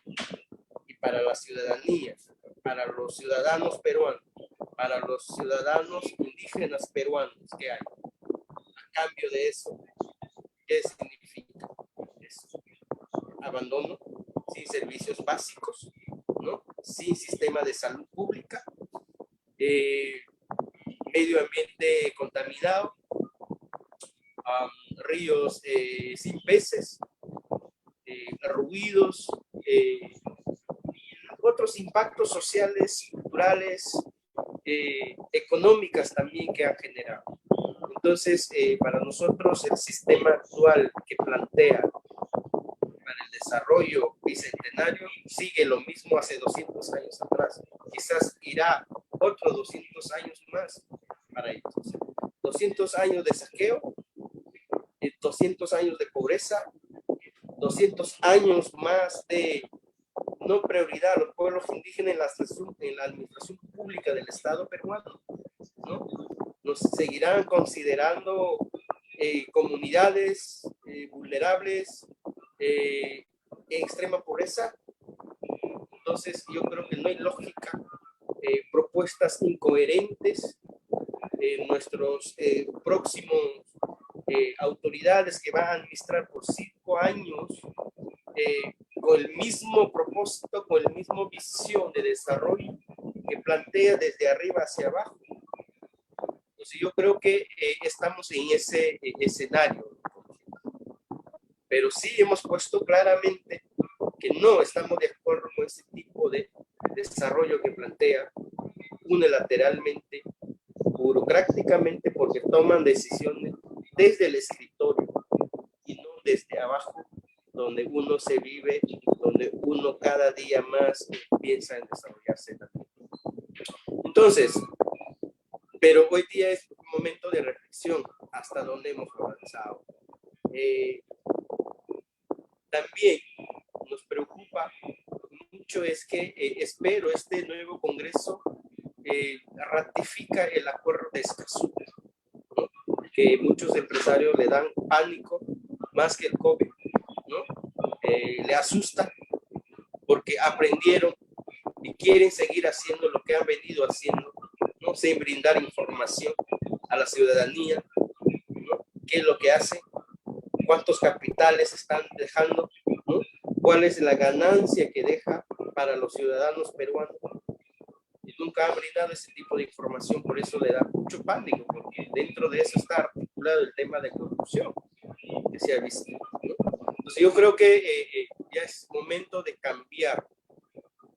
y para la ciudadanía, para los ciudadanos peruanos, para los ciudadanos indígenas peruanos que hay. A cambio de eso, ¿qué significa? Es abandono, sin servicios básicos, ¿no? Sin sistema de salud pública, medio ambiente contaminado, ríos sin peces, ruidos, otros impactos sociales, culturales, económicas también que han generado. Entonces, para nosotros el sistema actual que plantea para el desarrollo bicentenario sigue lo mismo hace 200 años atrás. Quizás irá otros 200 años más para ellos. 200 años de saqueo, 200 años de pobreza, 200 años más de no prioridad a los pueblos indígenas en la administración pública del Estado peruano, ¿no? Nos seguirán considerando comunidades vulnerables, en extrema pobreza. Entonces yo creo que no hay lógica, propuestas incoherentes. Nuestros próximos autoridades que van a administrar por 5 años con el mismo propósito, con la misma visión de desarrollo que plantea desde arriba hacia abajo. Entonces yo creo que estamos en ese escenario, pero sí hemos puesto claramente que no estamos de acuerdo con ese tipo de desarrollo que plantea unilateralmente, burocráticamente, porque toman decisiones desde el escritorio y no desde abajo, donde uno se vive, donde uno cada día más piensa en desarrollarse también. Entonces, pero hoy día es un momento de reflexión hasta dónde hemos avanzado. También nos preocupa mucho es que espero este nuevo Congreso ratifica el acuerdo de Escazú, ¿no? Que muchos empresarios le dan pánico más que el COVID, ¿no? Le asusta porque aprendieron y quieren seguir haciendo lo que han venido haciendo, ¿no? Sin brindar información a la ciudadanía, ¿no? ¿Qué es lo que hacen? ¿Cuántos capitales están dejando? ¿No? ¿Cuál es la ganancia que deja para los ciudadanos peruanos? Y nunca han brindado ese tipo de información, por eso le da mucho pánico, porque dentro de eso está articulado el tema de corrupción que se ha visto, ¿no? Entonces yo creo que ya es momento de cambiar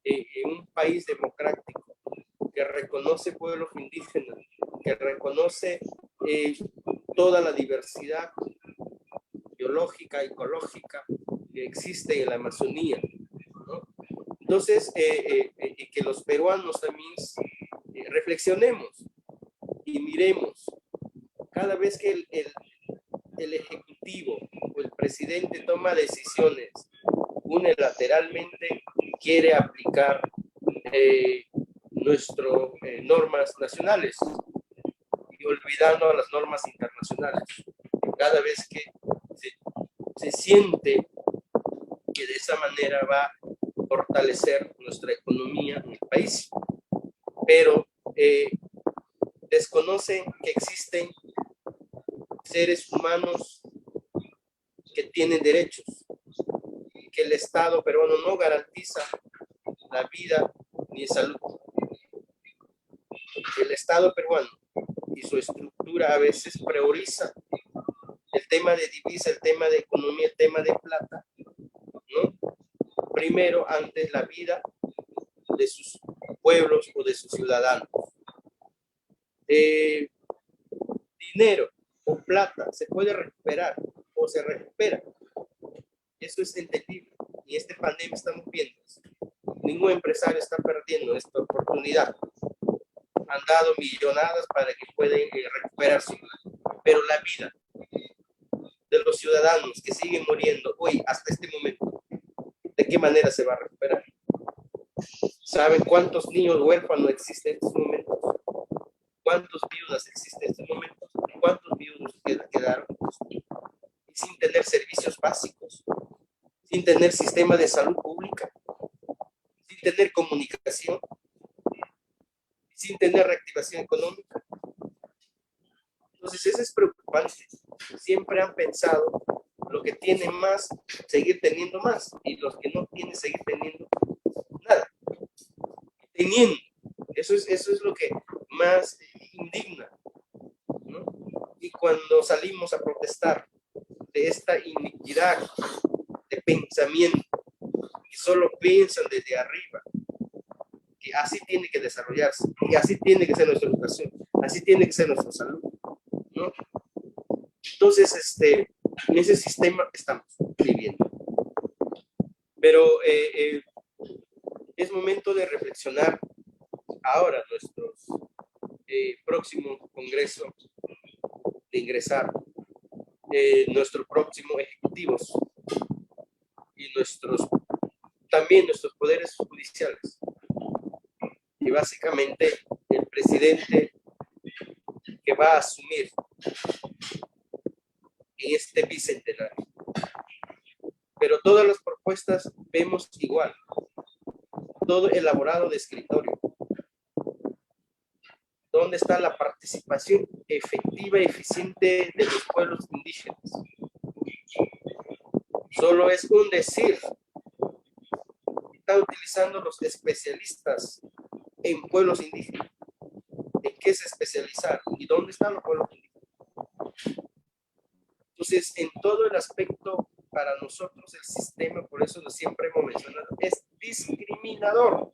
en un país democrático que reconoce pueblos indígenas, que reconoce toda la diversidad biológica, ecológica que existe en la Amazonía, ¿no? Entonces, que los peruanos también reflexionemos y miremos cada vez que el Ejecutivo o el presidente toma decisiones unilateralmente, quiere aplicar nuestras normas nacionales y olvidando las normas internacionales. Cada vez que se siente que de esa manera va a fortalecer nuestra economía en el país, pero desconocen que existen seres humanos que tienen derechos, que el Estado peruano no garantiza la vida ni salud. El Estado peruano y su estructura a veces prioriza el tema de divisa, el tema de economía, el tema de plata, ¿no? Primero antes la vida de sus pueblos o de sus ciudadanos. Dinero o plata se puede recuperar o se recupera. Eso es entendible. Y esta pandemia estamos viendo eso. Ningún empresario está perdiendo esta oportunidad. Han dado millonadas para que puedan recuperar su vida. Pero la vida de los ciudadanos que siguen muriendo hoy hasta este momento, ¿de qué manera se va a recuperar? ¿Saben cuántos niños huérfanos existen en estos momentos? ¿Cuántas viudas existen en estos momentos? ¿Cuántos viudos quedaron? Y sin tener servicios básicos, sin tener sistema de salud pública, sin tener comunicación, sin tener reactivación económica. Entonces eso es preocupante. Siempre han pensado lo que tienen más, seguir teniendo más, y los que no tienen, seguir teniendo nada. Teniendo. Eso es lo que más indigna, ¿no? Y cuando salimos a protestar de esta iniquidad de pensamiento, que solo piensan desde arriba, que así tiene que desarrollarse, y así tiene que ser nuestra educación, así tiene que ser nuestra salud, ¿no? Entonces, en ese sistema estamos viviendo. Pero es momento de reflexionar ahora nuestros próximo Congreso de ingresar nuestros próximos ejecutivos y también nuestros poderes judiciales. Y básicamente el presidente que va a asumir en este bicentenario. Pero todas las propuestas vemos igual, todo elaborado de escritorio. ¿Dónde está la participación efectiva y eficiente de los pueblos indígenas? Solo es un decir. Están utilizando los especialistas en pueblos indígenas. ¿En qué se especializaron? ¿Y dónde están los pueblos indígenas? Entonces, en todo el aspecto, para nosotros el sistema, por eso siempre hemos mencionado, es discriminador.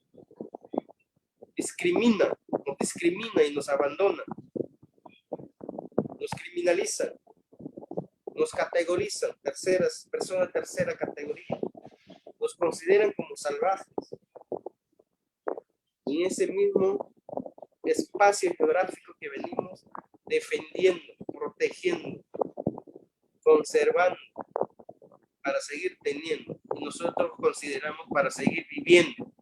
Nos discrimina y nos abandona. Nos criminalizan. Nos categorizan, personas de tercera categoría. Nos consideran como salvajes. Y en ese mismo espacio geográfico que venimos defendiendo, protegiendo, conservando, para seguir teniendo, y nosotros consideramos para seguir viviendo.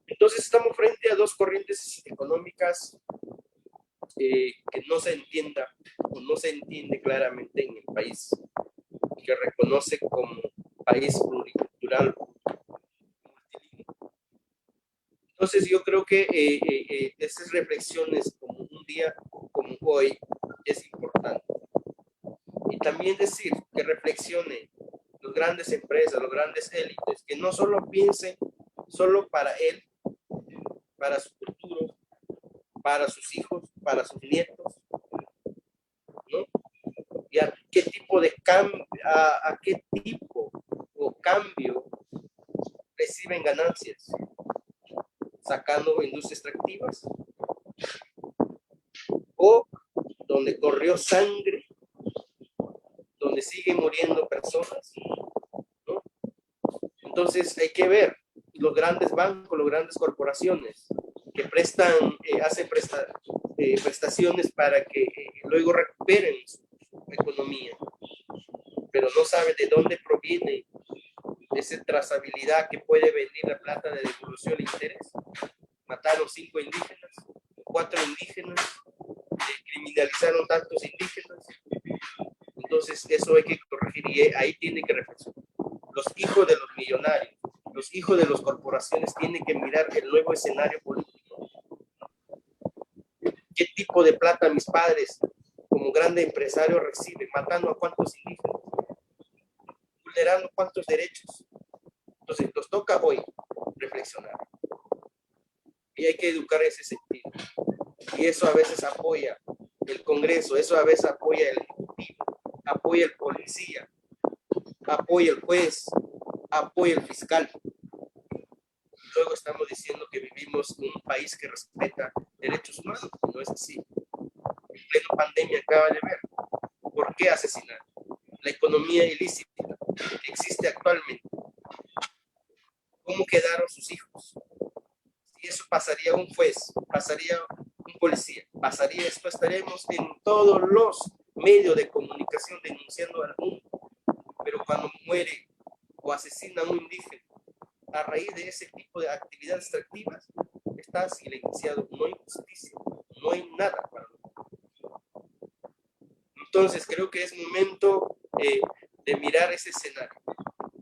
Entonces estamos frente a dos corrientes económicas que no se entienda o no se entiende claramente en el país, que reconoce como país pluricultural. Entonces yo creo que estas reflexiones como un día como hoy es importante. Y también decir que reflexione las grandes empresas, los grandes élites, que no solo piensen solo para él, para su futuro, para sus hijos, para sus nietos, ¿no? Y a qué tipo de cambio, a qué tipo o cambio reciben ganancias, sacando industrias extractivas, o donde corrió sangre, donde siguen muriendo personas, ¿no? Entonces hay que ver los grandes bancos, las grandes corporaciones que hacen prestaciones para que luego recuperen su economía, pero no saben de dónde proviene esa trazabilidad que puede venir la plata de devolución de interés. Mataron 5 indígenas, 4 indígenas, criminalizaron tantos indígenas. Entonces eso hay que corregir y ahí tiene que reflexionar. Los hijos de los millonarios, los hijos de las corporaciones tienen que mirar el nuevo escenario político. ¿Qué tipo de plata mis padres como grande empresario reciben? Matando a cuántos indígenas, vulnerando cuántos derechos. Entonces nos toca hoy reflexionar. Y hay que educar en ese sentido. Y eso a veces apoya el Congreso, eso a veces apoya el Ejecutivo, apoya el policía, apoya el juez, apoya el fiscal. Luego estamos diciendo que vivimos en un país que respeta derechos humanos. No es así. En plena pandemia acaba de ver. ¿Por qué asesinar? La economía ilícita que existe actualmente. ¿Cómo quedaron sus hijos? Si eso pasaría a un juez, pasaría a un policía, pasaría, esto estaremos en todos los medios de comunicación denunciando al mundo. Pero cuando muere o asesina a un indígena, a raíz de ese tipo de actividades extractivas, está silenciado, no hay justicia, no hay nada para nosotros. Entonces creo que es momento de mirar ese escenario.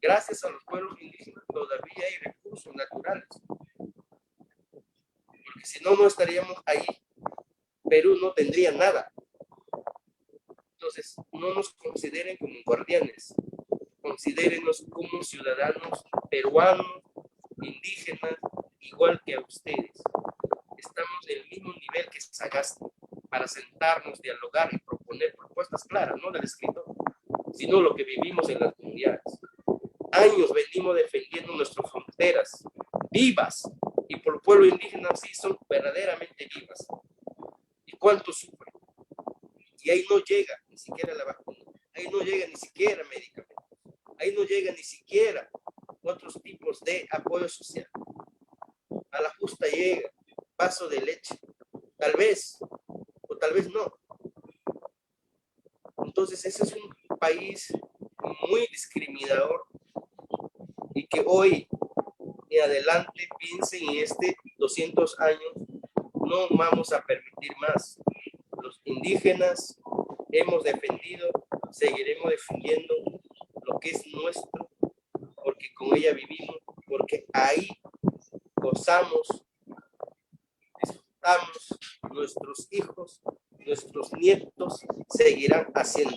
Gracias a los pueblos indígenas todavía hay recursos naturales, porque si no, no estaríamos ahí. Perú no tendría nada. Entonces, no nos consideren como guardianes, considérenos como ciudadanos peruanos, indígenas, igual que a ustedes. Estamos en el mismo nivel que Sagasti para sentarnos, dialogar y proponer propuestas claras, no del escritor, sino lo que vivimos en las comunidades. Años venimos defendiendo nuestras fronteras vivas, y por el pueblo indígena sí son verdaderamente vivas. ¿Y cuánto sufren? Y ahí no llega ni siquiera la vacuna, ahí no llega ni siquiera medicamentos, ahí no llega ni siquiera otros tipos de apoyo social. A la justa llega vaso de leche, tal vez Entonces, ese es un país muy discriminador y que hoy en adelante piensen en 200 años, no vamos a permitir más. Los indígenas hemos defendido, seguiremos defendiendo lo que es nuestro, porque con ella vivimos, porque ahí gozamos, disfrutamos, nuestros hijos, nuestros nietos seguirán haciendo.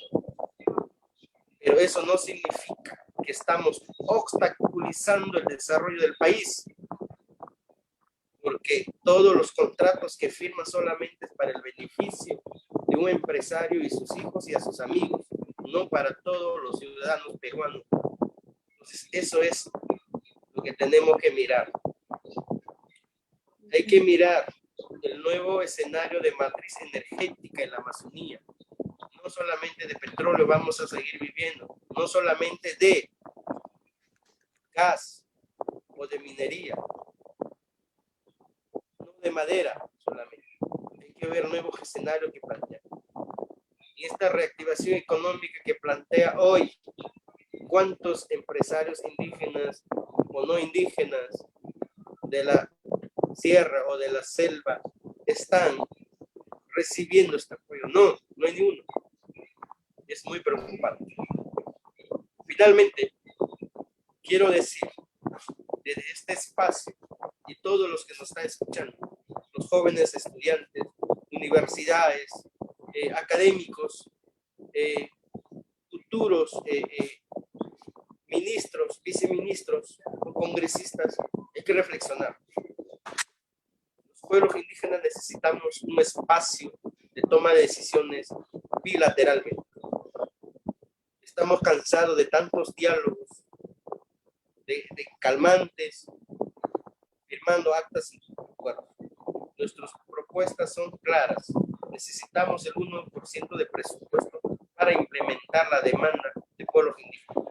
Pero eso no significa que estamos obstaculizando el desarrollo del país, porque todos los contratos que firman solamente es para el beneficio de un empresario y sus hijos y a sus amigos, no para todos los ciudadanos peruanos. Entonces, eso es lo que tenemos que mirar. Hay que mirar el nuevo escenario de matriz energética en la Amazonía. No solamente de petróleo vamos a seguir viviendo, no solamente de gas o de minería, no de madera solamente. Hay que ver el nuevo escenario que plantea. Y esta reactivación económica que plantea hoy, ¿cuántos empresarios indígenas o no indígenas de la sierra o de la selva están recibiendo este apoyo? No, no hay ni uno. Es muy preocupante. Finalmente, quiero decir, desde este espacio y todos los que nos están escuchando, los jóvenes estudiantes, universidades, académicos, futuros ministros, viceministros o congresistas, hay que reflexionar. Los pueblos indígenas necesitamos un espacio de toma de decisiones bilateralmente. Estamos cansados de tantos diálogos, de calmantes, firmando actas sin acuerdo. Nuestras propuestas son claras. Necesitamos el 1% de presupuesto para implementar la demanda de pueblos indígenas.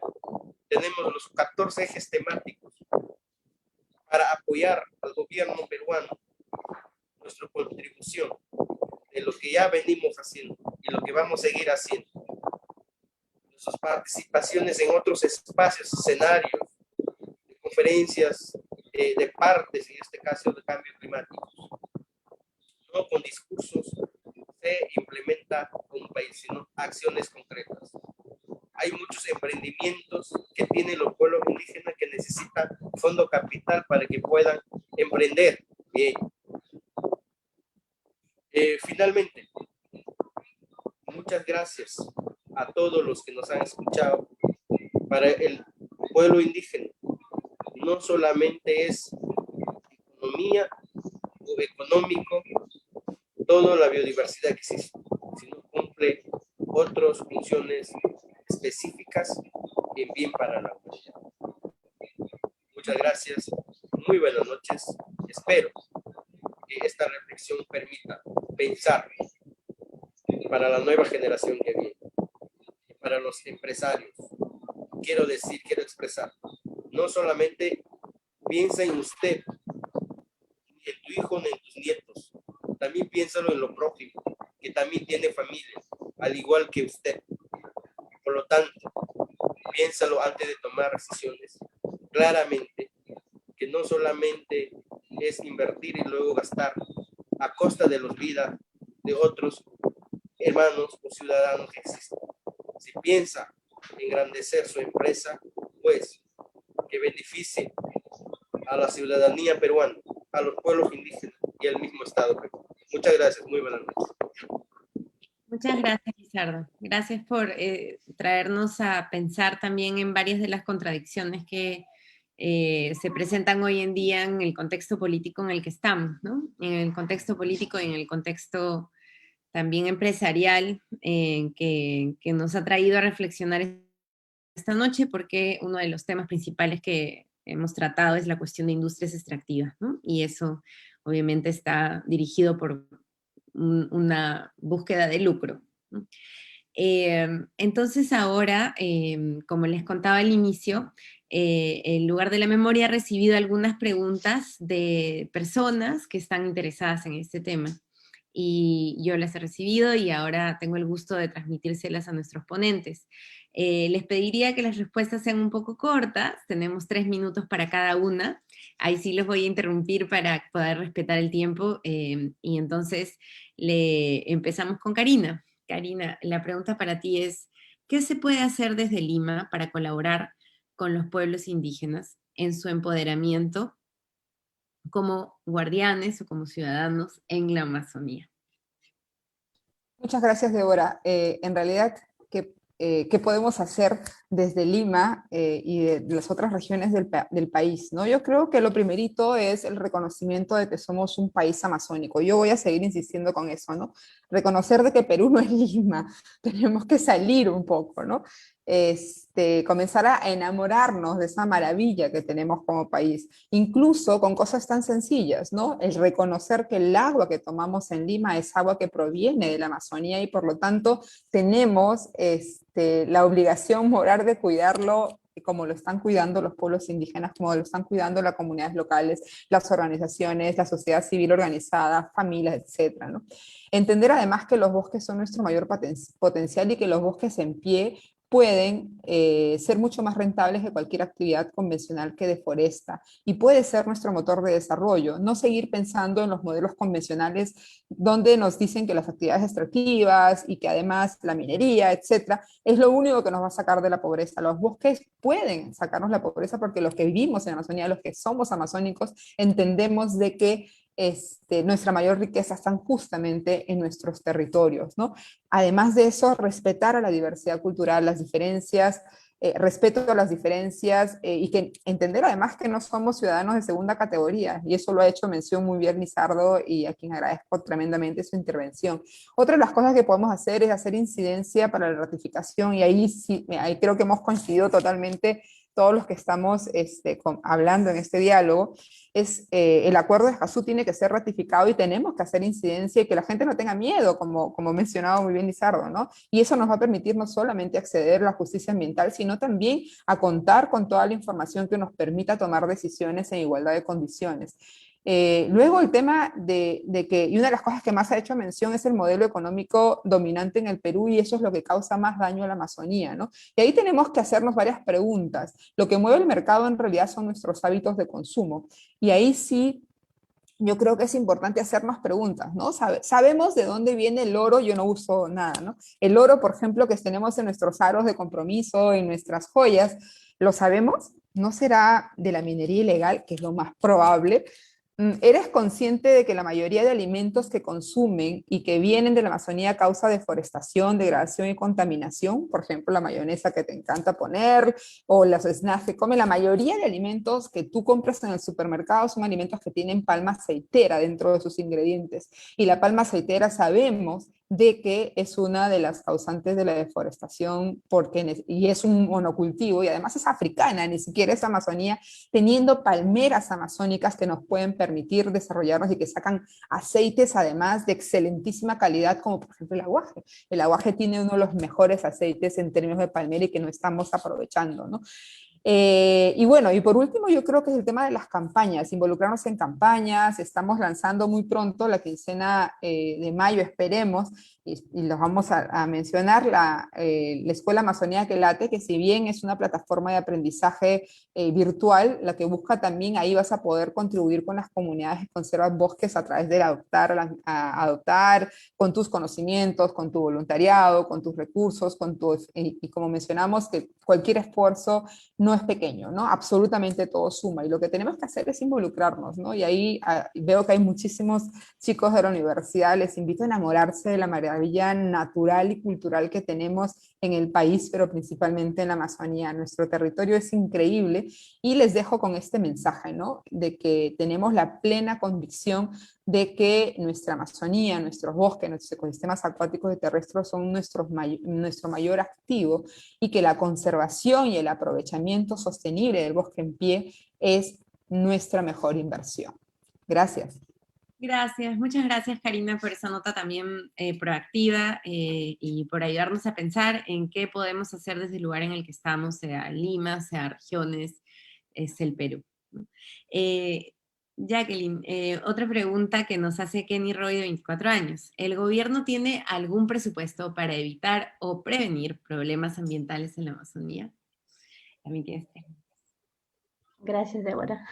Tenemos los 14 ejes temáticos para apoyar al gobierno peruano, nuestra contribución de lo que ya venimos haciendo y lo que vamos a seguir haciendo. Nuestras participaciones en otros espacios, escenarios, de conferencias, de partes, en este caso de cambio climático. No con discursos se implementa un país, sino acciones concretas. Hay muchos emprendimientos que tienen los pueblos indígenas que necesitan fondo capital para que puedan emprender. Finalmente, muchas gracias a todos los que nos han escuchado. Para el pueblo indígena no solamente es economía o económico, toda la biodiversidad que existe, sino cumple otras funciones específicas en bien para la humanidad. Muchas gracias, muy buenas noches. Espero que esta reflexión permita pensar para la nueva generación que viene, para los empresarios. Quiero expresar, no solamente piensa en usted, ni en tu hijo, ni en tus nietos, también piénsalo en lo prójimo, que también tiene familia, al igual que usted. Por lo tanto, piénsalo antes de tomar decisiones. Claramente, que no solamente es invertir y luego gastar a costa de las vidas de otros hermanos o ciudadanos que existen. Si piensa engrandecer su empresa, pues que beneficie a la ciudadanía peruana, a los pueblos indígenas y al mismo Estado peruano. Muchas gracias, muy buenas noches. Muchas gracias, Lizardo. Gracias por traernos a pensar también en varias de las contradicciones que se presentan hoy en día en el contexto político en el que estamos, ¿no? En el contexto político y en el contexto también empresarial que nos ha traído a reflexionar esta noche, porque uno de los temas principales que hemos tratado es la cuestión de industrias extractivas, ¿no? Y eso obviamente está dirigido por una búsqueda de lucro, ¿no? Entonces ahora, como les contaba al inicio, el lugar de la memoria ha recibido algunas preguntas de personas que están interesadas en este tema. y yo las he recibido y ahora tengo el gusto de transmitírselas a nuestros ponentes. Les pediría que las respuestas sean un poco cortas, tenemos 3 minutos para cada una, ahí sí los voy a interrumpir para poder respetar el tiempo, y entonces empezamos con Karina. Karina, la pregunta para ti es, ¿qué se puede hacer desde Lima para colaborar con los pueblos indígenas en su empoderamiento como guardianes o como ciudadanos en la Amazonía? Muchas gracias, Débora. En realidad, ¿qué podemos hacer desde Lima y de las otras regiones del país, ¿no? Yo creo que lo primerito es el reconocimiento de que somos un país amazónico. Yo voy a seguir insistiendo con eso, ¿no? Reconocer de que Perú no es Lima. Tenemos que salir un poco, ¿no? Comenzar a enamorarnos de esa maravilla que tenemos como país, incluso con cosas tan sencillas, ¿no? El reconocer que el agua que tomamos en Lima es agua que proviene de la Amazonía y por lo tanto tenemos la obligación moral de cuidarlo como lo están cuidando los pueblos indígenas, como lo están cuidando las comunidades locales, las organizaciones, la sociedad civil organizada, familias, etcétera, ¿no? Entender además que los bosques son nuestro mayor potencial y que los bosques en pie pueden ser mucho más rentables que cualquier actividad convencional que deforesta y puede ser nuestro motor de desarrollo. No seguir pensando en los modelos convencionales donde nos dicen que las actividades extractivas y que además la minería, etcétera, es lo único que nos va a sacar de la pobreza. Los bosques pueden sacarnos la pobreza porque los que vivimos en Amazonía, los que somos amazónicos, entendemos de que nuestra mayor riqueza están justamente en nuestros territorios, ¿no? Además de eso, respetar a la diversidad cultural, las diferencias, respeto a las diferencias y que entender además que no somos ciudadanos de segunda categoría, y eso lo ha hecho mención muy bien Lizardo y a quien agradezco tremendamente su intervención. Otra de las cosas que podemos hacer es hacer incidencia para la ratificación, y ahí sí, ahí creo que hemos coincidido totalmente todos los que estamos hablando en este diálogo, es el acuerdo de Escazú tiene que ser ratificado y tenemos que hacer incidencia y que la gente no tenga miedo, como mencionaba muy bien Lizardo, ¿no? Y eso nos va a permitir no solamente acceder a la justicia ambiental, sino también a contar con toda la información que nos permita tomar decisiones en igualdad de condiciones. Luego el tema de que, y una de las cosas que más ha hecho mención es el modelo económico dominante en el Perú y eso es lo que causa más daño a la Amazonía, ¿no? Y ahí tenemos que hacernos varias preguntas. Lo que mueve el mercado en realidad son nuestros hábitos de consumo. Y ahí sí, yo creo que es importante hacernos preguntas, ¿no? Sabemos de dónde viene el oro, yo no uso nada, ¿no? El oro, por ejemplo, que tenemos en nuestros aros de compromiso, en nuestras joyas, ¿lo sabemos? ¿No será de la minería ilegal, que es lo más probable? ¿Eres consciente de que la mayoría de alimentos que consumen y que vienen de la Amazonía causa deforestación, degradación y contaminación? Por ejemplo, la mayonesa que te encanta poner o las snacks que comen. La mayoría de alimentos que tú compras en el supermercado son alimentos que tienen palma aceitera dentro de sus ingredientes. Y la palma aceitera sabemos de que es una de las causantes de la deforestación y es un monocultivo y además es africana, ni siquiera es Amazonía, teniendo palmeras amazónicas que nos pueden permitir desarrollarnos y que sacan aceites además de excelentísima calidad, como por ejemplo el aguaje. El aguaje tiene uno de los mejores aceites en términos de palmera y que no estamos aprovechando, ¿no? Y bueno, y por último yo creo que es el tema de las campañas, involucrarnos en campañas, estamos lanzando muy pronto la quincena de mayo, esperemos, y los vamos a mencionar, la Escuela Amazonía que Late, que si bien es una plataforma de aprendizaje virtual, la que busca también, ahí vas a poder contribuir con las comunidades que conservan bosques a través de adoptar con tus conocimientos, con tu voluntariado, con tus recursos, y como mencionamos, que cualquier esfuerzo no es pequeño, ¿no? Absolutamente todo suma y lo que tenemos que hacer es involucrarnos, ¿no? Y ahí veo que hay muchísimos chicos de la universidad, les invito a enamorarse de la maravilla natural y cultural que tenemos en el país, pero principalmente en la Amazonía. Nuestro territorio es increíble y les dejo con este mensaje, ¿no? De que tenemos la plena convicción de que nuestra Amazonía, nuestros bosques, nuestros ecosistemas acuáticos y terrestres son nuestro mayor activo y que la conservación y el aprovechamiento sostenible del bosque en pie es nuestra mejor inversión. Gracias. Gracias, muchas gracias Karina por esa nota también proactiva y por ayudarnos a pensar en qué podemos hacer desde el lugar en el que estamos, sea Lima, sea regiones, es el Perú, ¿no? Jacqueline, otra pregunta que nos hace Kenny Roy de 24 años. ¿El gobierno tiene algún presupuesto para evitar o prevenir problemas ambientales en la Amazonía? También tienes. Gracias, Débora.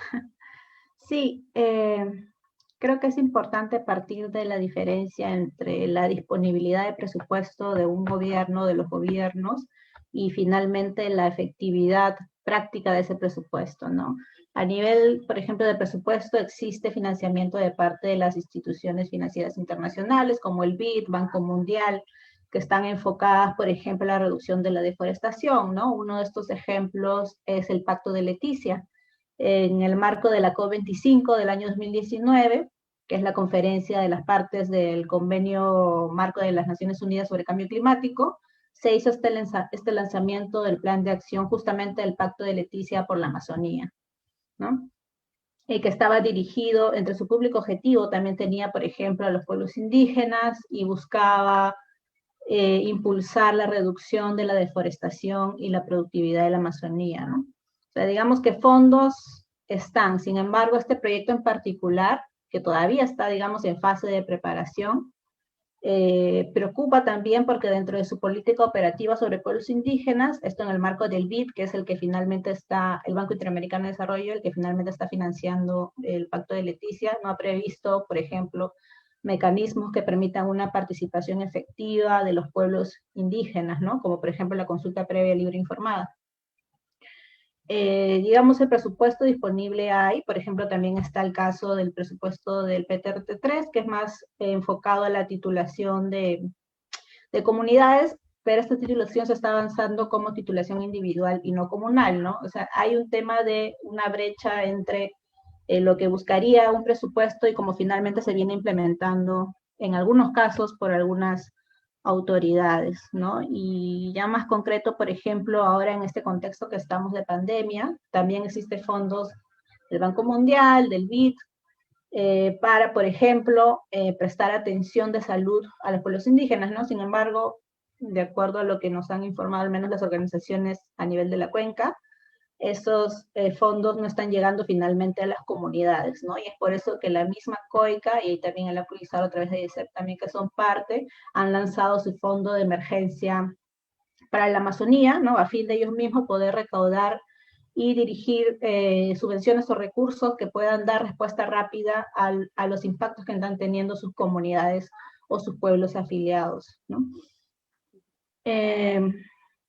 Sí, creo que es importante partir de la diferencia entre la disponibilidad de presupuesto de un gobierno, de los gobiernos, y finalmente la efectividad práctica de ese presupuesto, ¿no? A nivel, por ejemplo, de presupuesto, existe financiamiento de parte de las instituciones financieras internacionales, como el BID, Banco Mundial, que están enfocadas, por ejemplo, en la reducción de la deforestación, ¿no? Uno de estos ejemplos es el Pacto de Leticia, en el marco de la COP25 del año 2019, que es la conferencia de las partes del Convenio Marco de las Naciones Unidas sobre Cambio Climático, se hizo este lanzamiento del plan de acción justamente del Pacto de Leticia por la Amazonía, ¿no? Y que estaba dirigido, entre su público objetivo también tenía, por ejemplo, a los pueblos indígenas y buscaba impulsar la reducción de la deforestación y la productividad de la Amazonía, ¿no? O sea, digamos que fondos están, sin embargo, este proyecto en particular, que todavía está, digamos, en fase de preparación, preocupa también porque dentro de su política operativa sobre pueblos indígenas, esto en el marco del BID, que es el que finalmente está, el Banco Interamericano de Desarrollo, el que finalmente está financiando el Pacto de Leticia, no ha previsto, por ejemplo, mecanismos que permitan una participación efectiva de los pueblos indígenas, ¿no? Como por ejemplo la consulta previa libre e informada. Digamos, el presupuesto disponible hay, por ejemplo, también está el caso del presupuesto del PTRT3, que es más enfocado a la titulación de comunidades, pero esta titulación se está avanzando como titulación individual y no comunal, ¿no? O sea, hay un tema de una brecha entre lo que buscaría un presupuesto y como finalmente se viene implementando en algunos casos por algunas autoridades, ¿no? Y ya más concreto, por ejemplo, ahora en este contexto que estamos de pandemia, también existen fondos del Banco Mundial, del BID, para, por ejemplo, prestar atención de salud a los pueblos indígenas, ¿no? Sin embargo, de acuerdo a lo que nos han informado al menos las organizaciones a nivel de la cuenca, esos fondos no están llegando finalmente a las comunidades, ¿no? Y es por eso que la misma COICA y también el Apulizar a través de IESEP también que son parte, han lanzado su fondo de emergencia para la Amazonía, ¿no? A fin de ellos mismos poder recaudar y dirigir subvenciones o recursos que puedan dar respuesta rápida a los impactos que están teniendo sus comunidades o sus pueblos afiliados, ¿no?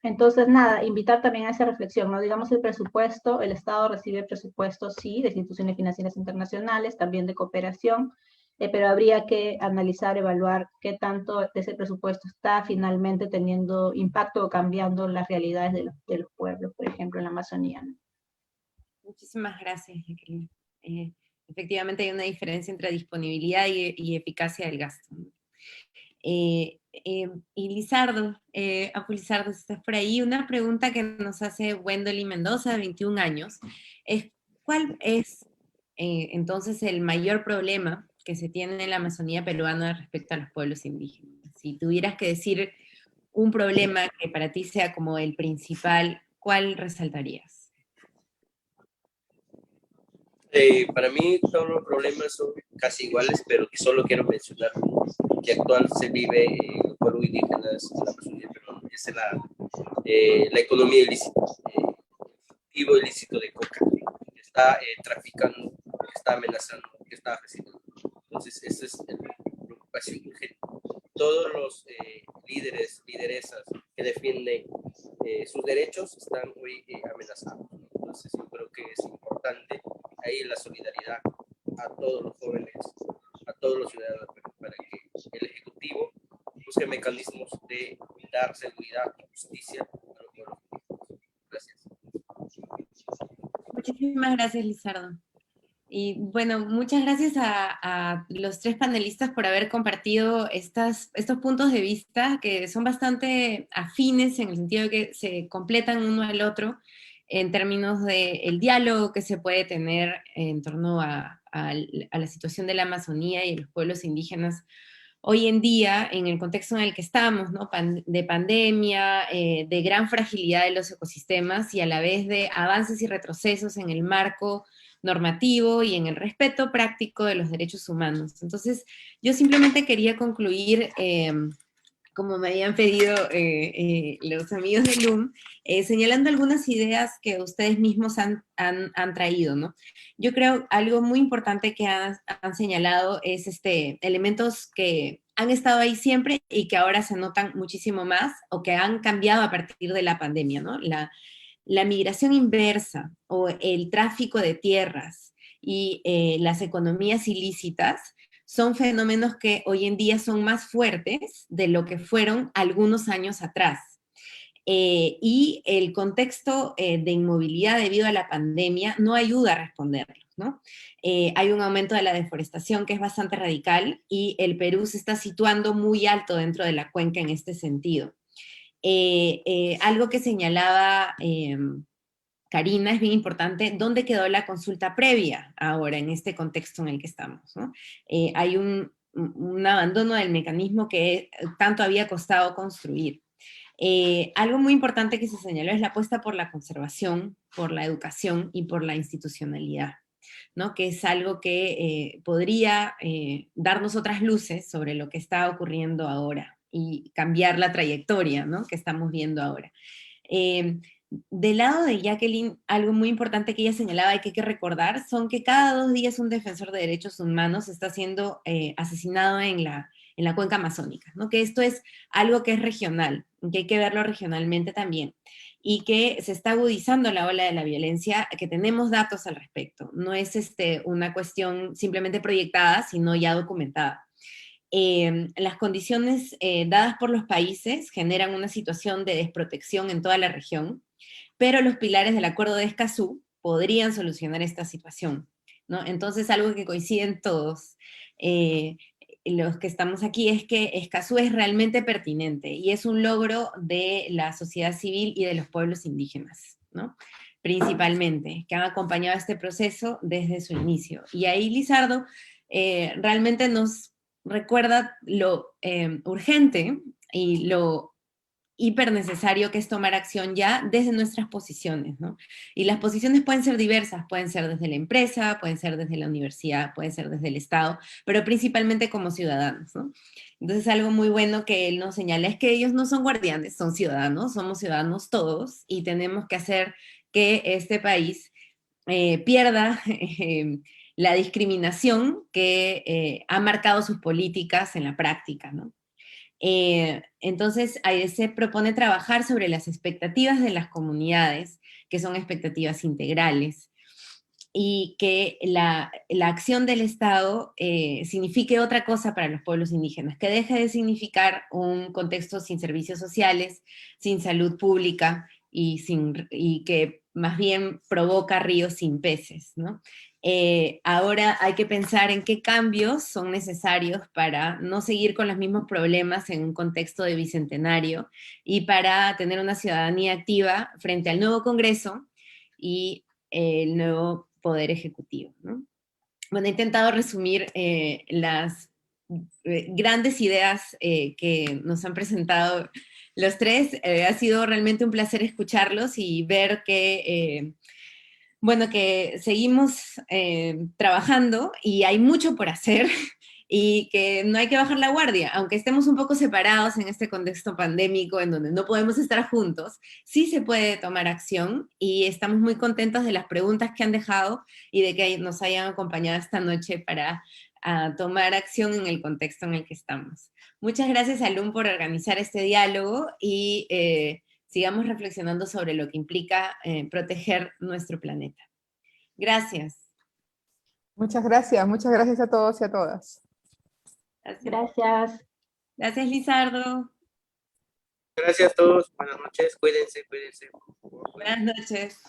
Entonces, nada, invitar también a esa reflexión, ¿no? Digamos, el presupuesto, el Estado recibe presupuestos, sí, de instituciones financieras internacionales, también de cooperación, pero habría que analizar, evaluar qué tanto de ese presupuesto está finalmente teniendo impacto o cambiando las realidades de los pueblos, por ejemplo, en la Amazonía, ¿no? Muchísimas gracias, Jacqueline. Efectivamente hay una diferencia entre disponibilidad y eficacia del gasto. Y Lizardo, Apu Lizardo, si estás por ahí, una pregunta que nos hace Wendoli Mendoza, de 21 años, es ¿cuál es entonces el mayor problema que se tiene en la Amazonía peruana respecto a los pueblos indígenas? Si tuvieras que decir un problema que para ti sea como el principal, ¿cuál resaltarías? Para mí todos los problemas son casi iguales, pero que solo quiero mencionar que actual se vive en los pueblos indígenas en la Amazonía peruana, es la economía ilícita, el cultivo ilícito de coca, que está traficando, que está amenazando, que está asesinando. Entonces, esa es la preocupación urgente. Todos los líderes, lideresas que defienden sus derechos están hoy amenazados. Entonces, yo creo que es importante ahí la solidaridad a todos los jóvenes, a todos los ciudadanos, para que el Ejecutivo busque mecanismos de dar seguridad y justicia a los pueblos. Gracias. Muchísimas gracias, Lizardo. Y bueno, muchas gracias a los tres panelistas por haber compartido estos puntos de vista que son bastante afines en el sentido de que se completan uno al otro en términos del diálogo que se puede tener en torno a la situación de la Amazonía y de los pueblos indígenas hoy en día, en el contexto en el que estamos, ¿no? De pandemia, de gran fragilidad de los ecosistemas y a la vez de avances y retrocesos en el marco normativo y en el respeto práctico de los derechos humanos. Entonces, yo simplemente quería concluir, como me habían pedido los amigos de LUM, señalando algunas ideas que ustedes mismos han traído, ¿no? Yo creo algo muy importante que han señalado es elementos que han estado ahí siempre y que ahora se notan muchísimo más o que han cambiado a partir de la pandemia, ¿no? La migración inversa o el tráfico de tierras y las economías ilícitas son fenómenos que hoy en día son más fuertes de lo que fueron algunos años atrás. Y el contexto de inmovilidad debido a la pandemia no ayuda a responderlos, ¿no? Hay un aumento de la deforestación que es bastante radical y el Perú se está situando muy alto dentro de la cuenca en este sentido. Algo que señalaba Karina, es bien importante, ¿dónde quedó la consulta previa ahora en este contexto en el que estamos, ¿no? Hay un abandono del mecanismo que tanto había costado construir. Algo muy importante que se señaló es la apuesta por la conservación, por la educación y por la institucionalidad, ¿no? Que es algo que podría darnos otras luces sobre lo que está ocurriendo ahora y cambiar la trayectoria, ¿no? Que estamos viendo ahora. Del lado de Jacqueline, algo muy importante que ella señalaba y que hay que recordar son que cada 2 días un defensor de derechos humanos está siendo asesinado en la cuenca amazónica, ¿no? Que esto es algo que es regional, que hay que verlo regionalmente también, y que se está agudizando la ola de la violencia, que tenemos datos al respecto. No es una cuestión simplemente proyectada, sino ya documentada. Las condiciones dadas por los países generan una situación de desprotección en toda la región, pero los pilares del Acuerdo de Escazú podrían solucionar esta situación, ¿no? Entonces, algo que coinciden todos los que estamos aquí es que Escazú es realmente pertinente y es un logro de la sociedad civil y de los pueblos indígenas, ¿no? Principalmente, que han acompañado este proceso desde su inicio. Y ahí Lizardo realmente nos recuerda lo urgente y lo hiper necesario que es tomar acción ya desde nuestras posiciones, ¿no? Y las posiciones pueden ser diversas, pueden ser desde la empresa, pueden ser desde la universidad, pueden ser desde el Estado, pero principalmente como ciudadanos, ¿no? Entonces algo muy bueno que él nos señala es que ellos no son guardianes, son ciudadanos, somos ciudadanos todos y tenemos que hacer que este país pierda la discriminación que ha marcado sus políticas en la práctica, ¿no? Entonces, ahí se propone trabajar sobre las expectativas de las comunidades, que son expectativas integrales, y que la acción del Estado signifique otra cosa para los pueblos indígenas, que deje de significar un contexto sin servicios sociales, sin salud pública y que más bien provoca ríos sin peces, ¿no? Ahora hay que pensar en qué cambios son necesarios para no seguir con los mismos problemas en un contexto de bicentenario y para tener una ciudadanía activa frente al nuevo Congreso y el nuevo Poder Ejecutivo, ¿no? Bueno, he intentado resumir las grandes ideas que nos han presentado los tres. Ha sido realmente un placer escucharlos y ver que bueno, que seguimos trabajando y hay mucho por hacer y que no hay que bajar la guardia, aunque estemos un poco separados en este contexto pandémico en donde no podemos estar juntos, sí se puede tomar acción y estamos muy contentos de las preguntas que han dejado y de que nos hayan acompañado esta noche para tomar acción en el contexto en el que estamos. Muchas gracias a LUM por organizar este diálogo y sigamos reflexionando sobre lo que implica proteger nuestro planeta. Gracias. muchas gracias a todos y a todas. Gracias. Gracias. Gracias, Lizardo. Gracias a todos. Buenas noches. Cuídense, cuídense. Buenas noches.